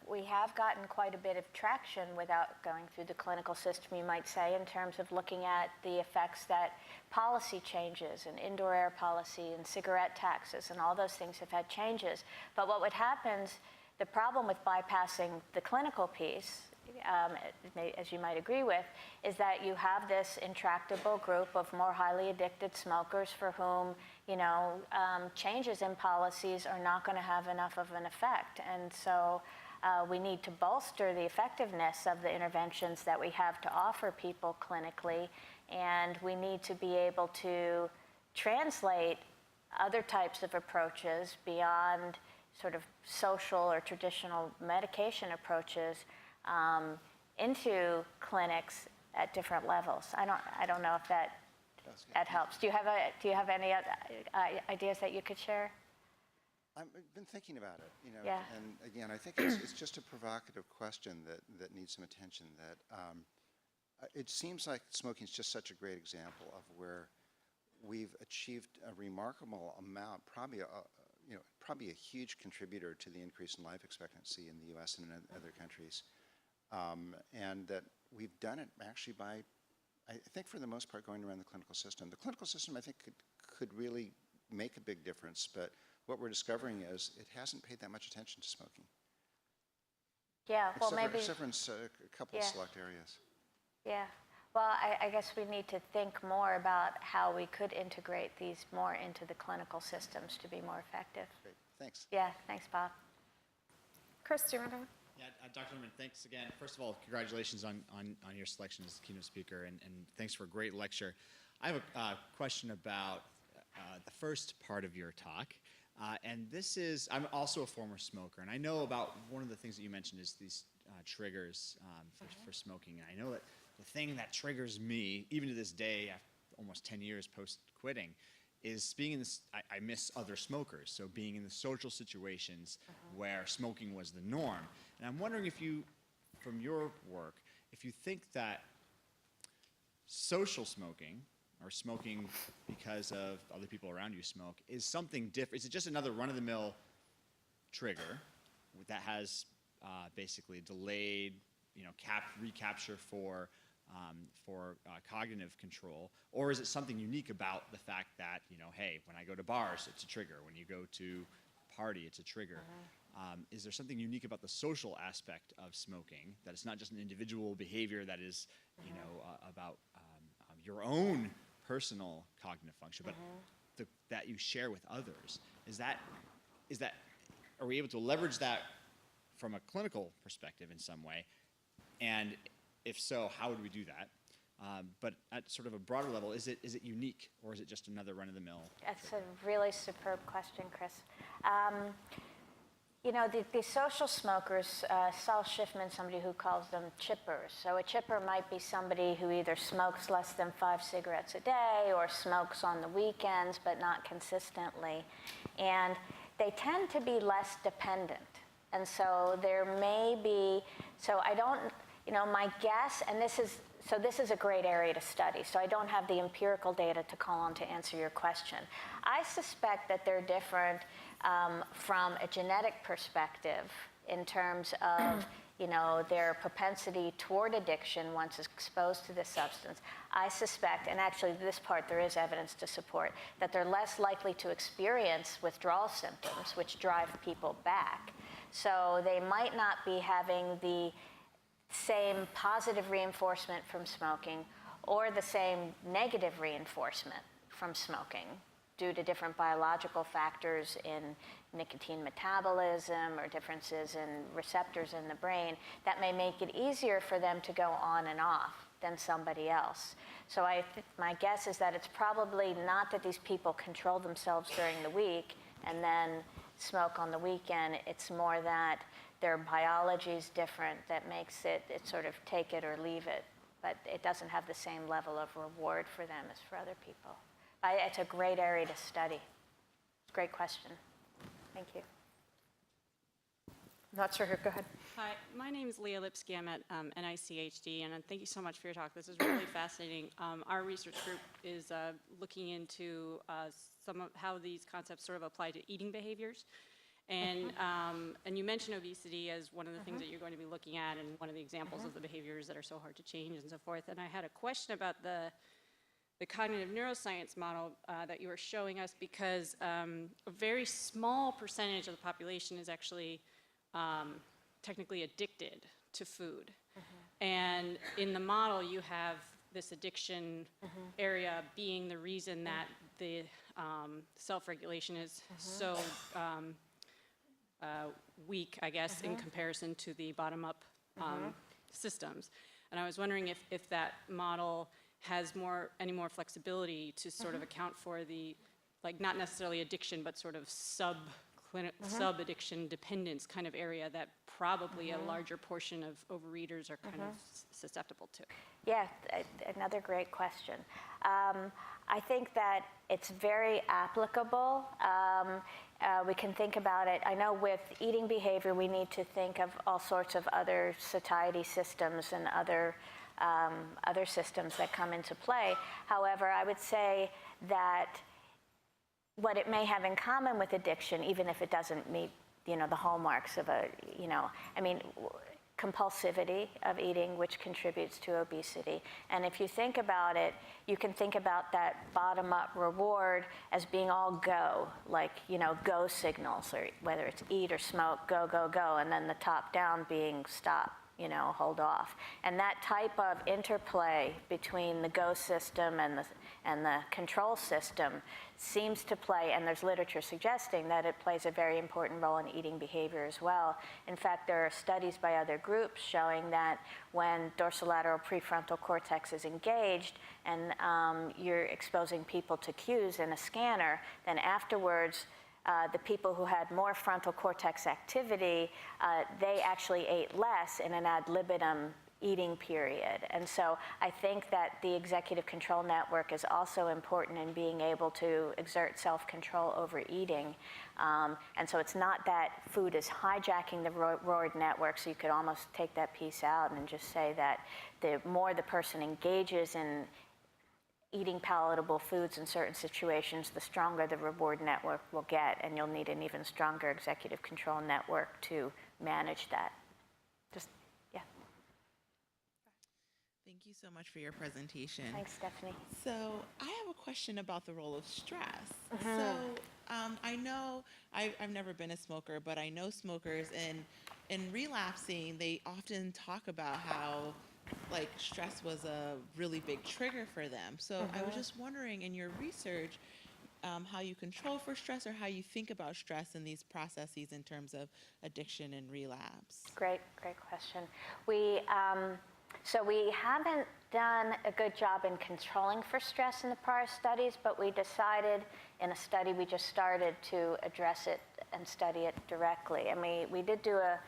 we have gotten quite a bit of traction without going through the clinical system, you might say, in terms of looking at the effects that policy changes and indoor air policy and cigarette taxes and all those things have had changes. But what would happen, the problem with bypassing the clinical piece, as you might agree with, is that you have this intractable group of more highly addicted smokers for whom, changes in policies are not going to have enough of an effect. And so we need to bolster the effectiveness of the interventions that we have to offer people clinically, and we need to be able to translate other types of approaches beyond sort of social or traditional medication approaches into clinics at different levels. I don't know if that helps. Do you have any ideas that you could share? I've been thinking about it, Yeah. And again, I think it's just a provocative question that needs some attention. That it seems like smoking is just such a great example of where we've achieved a remarkable amount, probably a huge contributor to the increase in life expectancy in the U.S. and in other countries. And that we've done it actually by, I think for the most part, going around the clinical system. The clinical system, I think, could really make a big difference, but what we're discovering is it hasn't paid that much attention to smoking. Yeah, well, Except for in a couple of select areas. Yeah, well, I guess we need to think more about how we could integrate these more into the clinical systems to be more effective. Great, thanks. Yeah, thanks, Bob. Chris, do you want to? Yeah, Dr. Lerman, thanks again. First of all, congratulations on your selection as keynote speaker, and thanks for a great lecture. I have a question about the first part of your talk, and this is, I'm also a former smoker, and I know about one of the things that you mentioned is these triggers for smoking, and I know that the thing that triggers me, even to this day, after almost 10 years post-quitting, is being in this, I miss other smokers, so being in the social situations where smoking was the norm. And I'm wondering if you, from your work, if you think that social smoking, or smoking because of other people around you smoke, is something different. Is it just another run-of-the-mill trigger that has basically delayed, recapture for cognitive control, or is it something unique about the fact that, hey, when I go to bars, it's a trigger. When you go to party, it's a trigger. Is there something unique about the social aspect of smoking, that it's not just an individual behavior that is, about your own personal cognitive function, but that you share with others? Is that, are we able to leverage that from a clinical perspective in some way? And if so, how would we do that? But at sort of a broader level, is it unique, or is it just another run-of-the-mill? That's a really superb question, Chris. You know, the social smokers, Saul Schiffman, somebody who calls them chippers. So a chipper might be somebody who either smokes less than 5 cigarettes a day or smokes on the weekends, but not consistently. And they tend to be less dependent. And so there may be, so I don't, you know, my guess, and this is a great area to study, so I don't have the empirical data to call on to answer your question. I suspect that they're different from a genetic perspective in terms of, you know, their propensity toward addiction once exposed to this substance. I suspect, and actually this part there is evidence to support, that they're less likely to experience withdrawal symptoms, which drive people back. So they might not be having the same positive reinforcement from smoking or the same negative reinforcement from smoking due to different biological factors in nicotine metabolism or differences in receptors in the brain that may make it easier for them to go on and off than somebody else. So my guess is that it's probably not that these people control themselves during the week and then smoke on the weekend. It's more that their biology is different that makes it sort of take it or leave it, but it doesn't have the same level of reward for them as for other people. It's a great area to study. Great question. Thank you. Not sure who, go ahead. Hi, my name is Leah Lipsky. I'm at NICHD, and thank you so much for your talk. This is really fascinating. Our research group is looking into some of how these concepts sort of apply to eating behaviors. And you mentioned obesity as one of the things that you're going to be looking at and one of the examples of the behaviors that are so hard to change and so forth. And I had a question about the cognitive neuroscience model that you were showing us, because a very small percentage of the population is actually technically addicted to food. And in the model, you have this addiction area being the reason that the self-regulation is so weak, I guess, in comparison to the bottom-up systems. And I was wondering if that model has any more flexibility to sort of account for the, like, not necessarily addiction, but sort of sub-addiction dependence kind of area that probably a larger portion of overeaters are kind of susceptible to. Yeah, another great question. I think that it's very applicable. We can think about it. I know with eating behavior, we need to think of all sorts of other satiety systems and other systems that come into play. However, I would say that what it may have in common with addiction, even if it doesn't meet, you know, the hallmarks of a, you know, I mean, compulsivity of eating, which contributes to obesity. And if you think about it, you can think about that bottom-up reward as being all go, like, you know, go signals, or whether it's eat or smoke, go, go, go, and then the top-down being stop, you know, hold off. And that type of interplay between the go system and the control system seems to play, and there's literature suggesting that it plays a very important role in eating behavior as well. In fact, there are studies by other groups showing that when dorsolateral prefrontal cortex is engaged and you're exposing people to cues in a scanner, then afterwards, the people who had more frontal cortex activity, they actually ate less in an ad libitum eating period. And so I think that the executive control network is also important in being able to exert self-control over eating. And so it's not that food is hijacking the reward network, so you could almost take that piece out and just say that the more the person engages in eating palatable foods in certain situations, the stronger the reward network will get, and you'll need an even stronger executive control network to manage that. Thank you so much for your presentation. Thanks, Stephanie. So I have a question about the role of stress. So I know, I've never been a smoker, but I know smokers, in relapsing, they often talk about how, like, stress was a really big trigger for them. So I was just wondering, in your research, how you control for stress or how you think about stress in these processes in terms of addiction and relapse. Great question. So we haven't done a good job in controlling for stress in the prior studies, but we decided in a study we just started to address it and study it directly. I mean, we did do a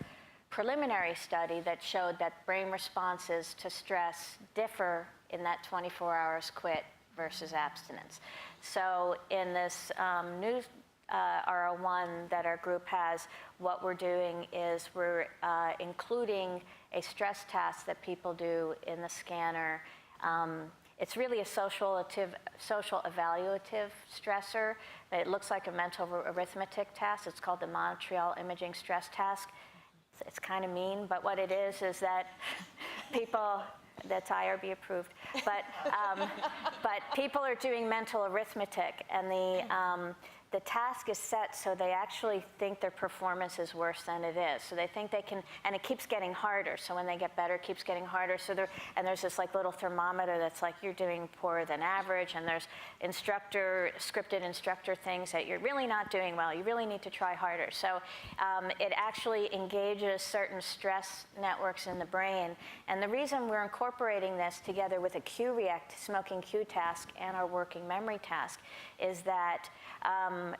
preliminary study that showed that brain responses to stress differ in that 24 hours quit versus abstinence. So in this new R01 that our group has, what we're doing is we're including a stress task that people do in the scanner. It's really a social evaluative stressor. It looks like a mental arithmetic task. It's called the Montreal Imaging Stress Task. It's kind of mean, but what it is that people, that's IRB approved, but people are doing mental arithmetic, and the task is set so they actually think their performance is worse than it is. So they think they can, and it keeps getting harder. So when they get better, it keeps getting harder. So there's this like little thermometer that's like, you're doing poorer than average, and there's scripted instructor things that you're really not doing well. You really need to try harder. So it actually engages certain stress networks in the brain. And the reason we're incorporating this together with a smoking cue task and our working memory task is that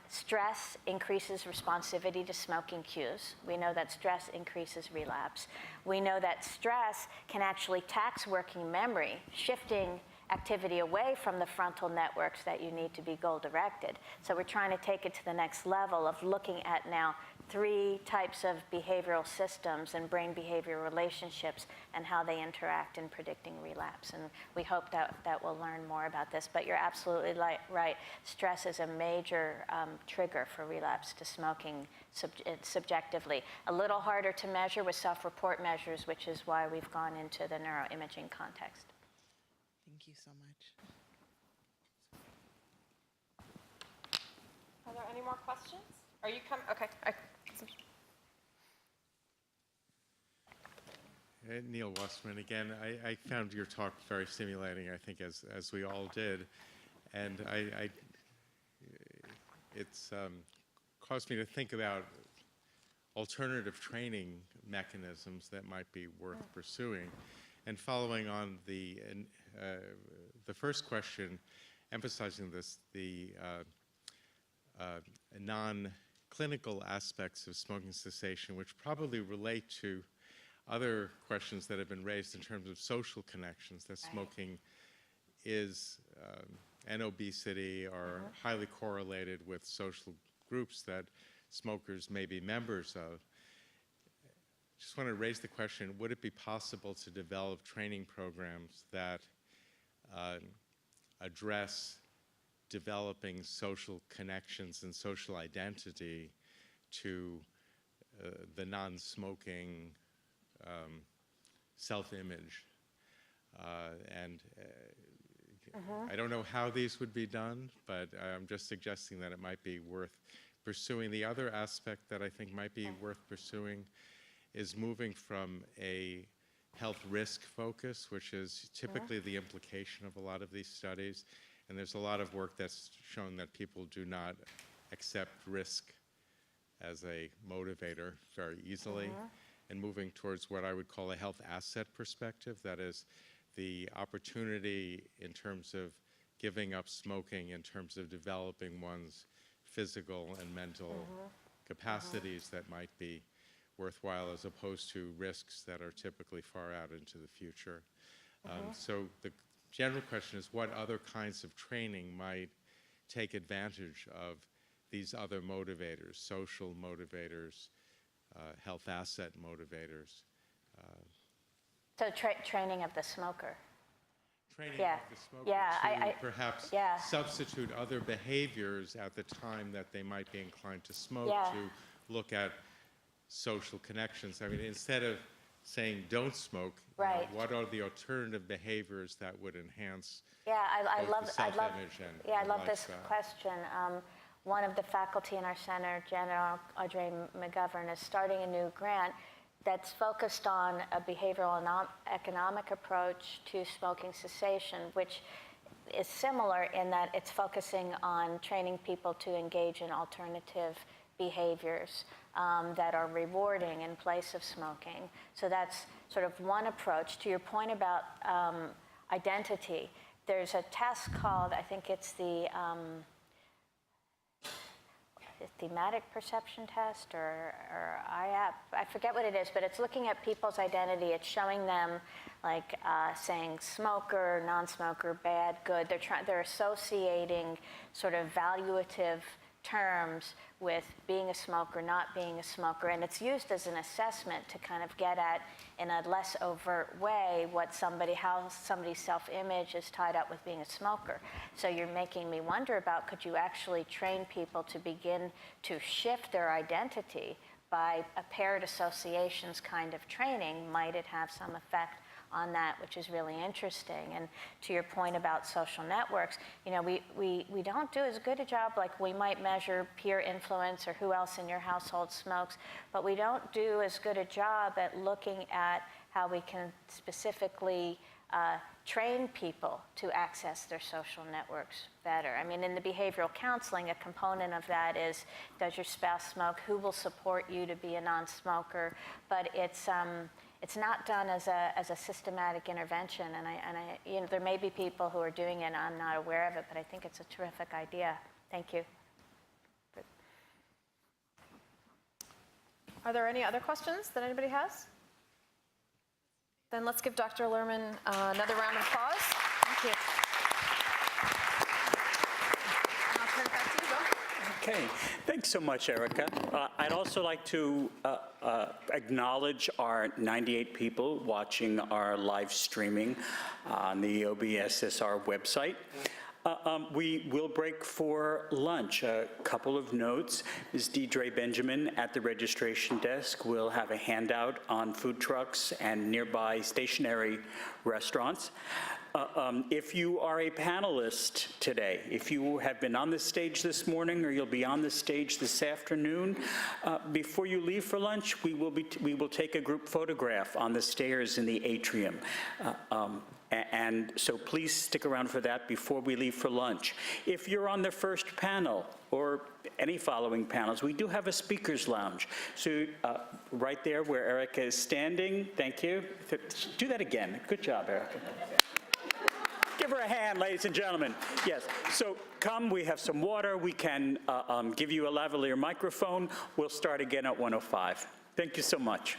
stress increases responsivity to smoking cues. We know that stress increases relapse. We know that stress can actually tax working memory, shifting activity away from the frontal networks that you need to be goal-directed. So we're trying to take it to the next level of looking at now 3 types of behavioral systems and brain behavior relationships and how they interact in predicting relapse. And we hope that we'll learn more about this. But you're absolutely right. Stress is a major trigger for relapse to smoking subjectively. A little harder to measure with self-report measures, which is why we've gone into the neuroimaging context. Thank you so much. Are there any more questions? Are you coming? Okay. Neil Westman again. I found your talk very stimulating, I think, as we all did. And it's caused me to think about alternative training mechanisms that might be worth pursuing. And following on the first question, emphasizing the non-clinical aspects of smoking cessation, which probably relate to other questions that have been raised in terms of social connections, that smoking is and obesity are highly correlated with social groups that smokers may be members of. Just want to raise the question, would it be possible to develop training programs that address developing social connections and social identity to the non-smoking self-image? I don't know how these would be done, but I'm just suggesting that it might be worth pursuing. The other aspect that I think might be worth pursuing is moving from a health risk focus, which is typically the implication of a lot of these studies. And there's a lot of work that's shown that people do not accept risk as a motivator very easily. And moving towards what I would call a health asset perspective, that is the opportunity in terms of giving up smoking, in terms of developing one's physical and mental capacities that might be worthwhile, as opposed to risks that are typically far out into the future. So the general question is, what other kinds of training might take advantage of these other motivators, social motivators, health asset motivators? So training of the smoker. Training Yeah. of the smoker Yeah, to perhaps substitute other behaviors at the time that they might be inclined to smoke, to look at social connections. I mean, instead of saying don't smoke, you know, what are the alternative behaviors that would enhance I love the self-image and I love this lifestyle? question. One of the faculty in our center, General Audrey McGovern, is starting a new grant that's focused on a behavioral and economic approach to smoking cessation, which is similar in that it's focusing on training people to engage in alternative behaviors that are rewarding in place of smoking. So that's sort of one approach. To your point about identity, there's a test called, I think it's the thematic perception test or IAP, I forget what it is, but it's looking at people's identity. It's showing them like saying smoker, non-smoker, bad, good. They're associating sort of valuative terms with being a smoker, not being a smoker, and it's used as an assessment to kind of get at, in a less overt way, how somebody's self-image is tied up with being a smoker. So you're making me wonder about, could you actually train people to begin to shift their identity by a paired associations kind of training? Might it have some effect on that, which is really interesting? And to your point about social networks, you know, we don't do as good a job, like we might measure peer influence or who else in your household smokes, but we don't do as good a job at looking at how we can specifically train people to access their social networks better. I mean, in the behavioral counseling, a component of that is, does your spouse smoke? Who will support you to be a non-smoker? But it's not done as a systematic intervention, and you know, there may be people who are doing it, and I'm not aware of it, but I think it's a terrific idea. Thank you. Are there any other questions that anybody has? Then let's give Dr. Lerman another round of applause. Thank you. And I'll turn it back to you, Bill. Okay, thanks so much, Erica. I'd also like to acknowledge our 98 people watching our live streaming on the OBSSR website. We will break for lunch. A couple of notes. Ms. Deidre Benjamin at the registration desk will have a handout on food trucks and nearby stationary restaurants. If you are a panelist today, if you have been on the stage this morning or you'll be on the stage this afternoon, before you leave for lunch, we will take a group photograph on the stairs in the atrium. And so please stick around for that before we leave for lunch. If you're on the first panel or any following panels, we do have a speaker's lounge. So right there where Erica is standing, thank you. Do that again. Good job, Erica. Give her a hand, ladies and gentlemen. Yes, so come, we have some water. We can give you a lavalier microphone. We'll start again at 1:05. Thank you so much.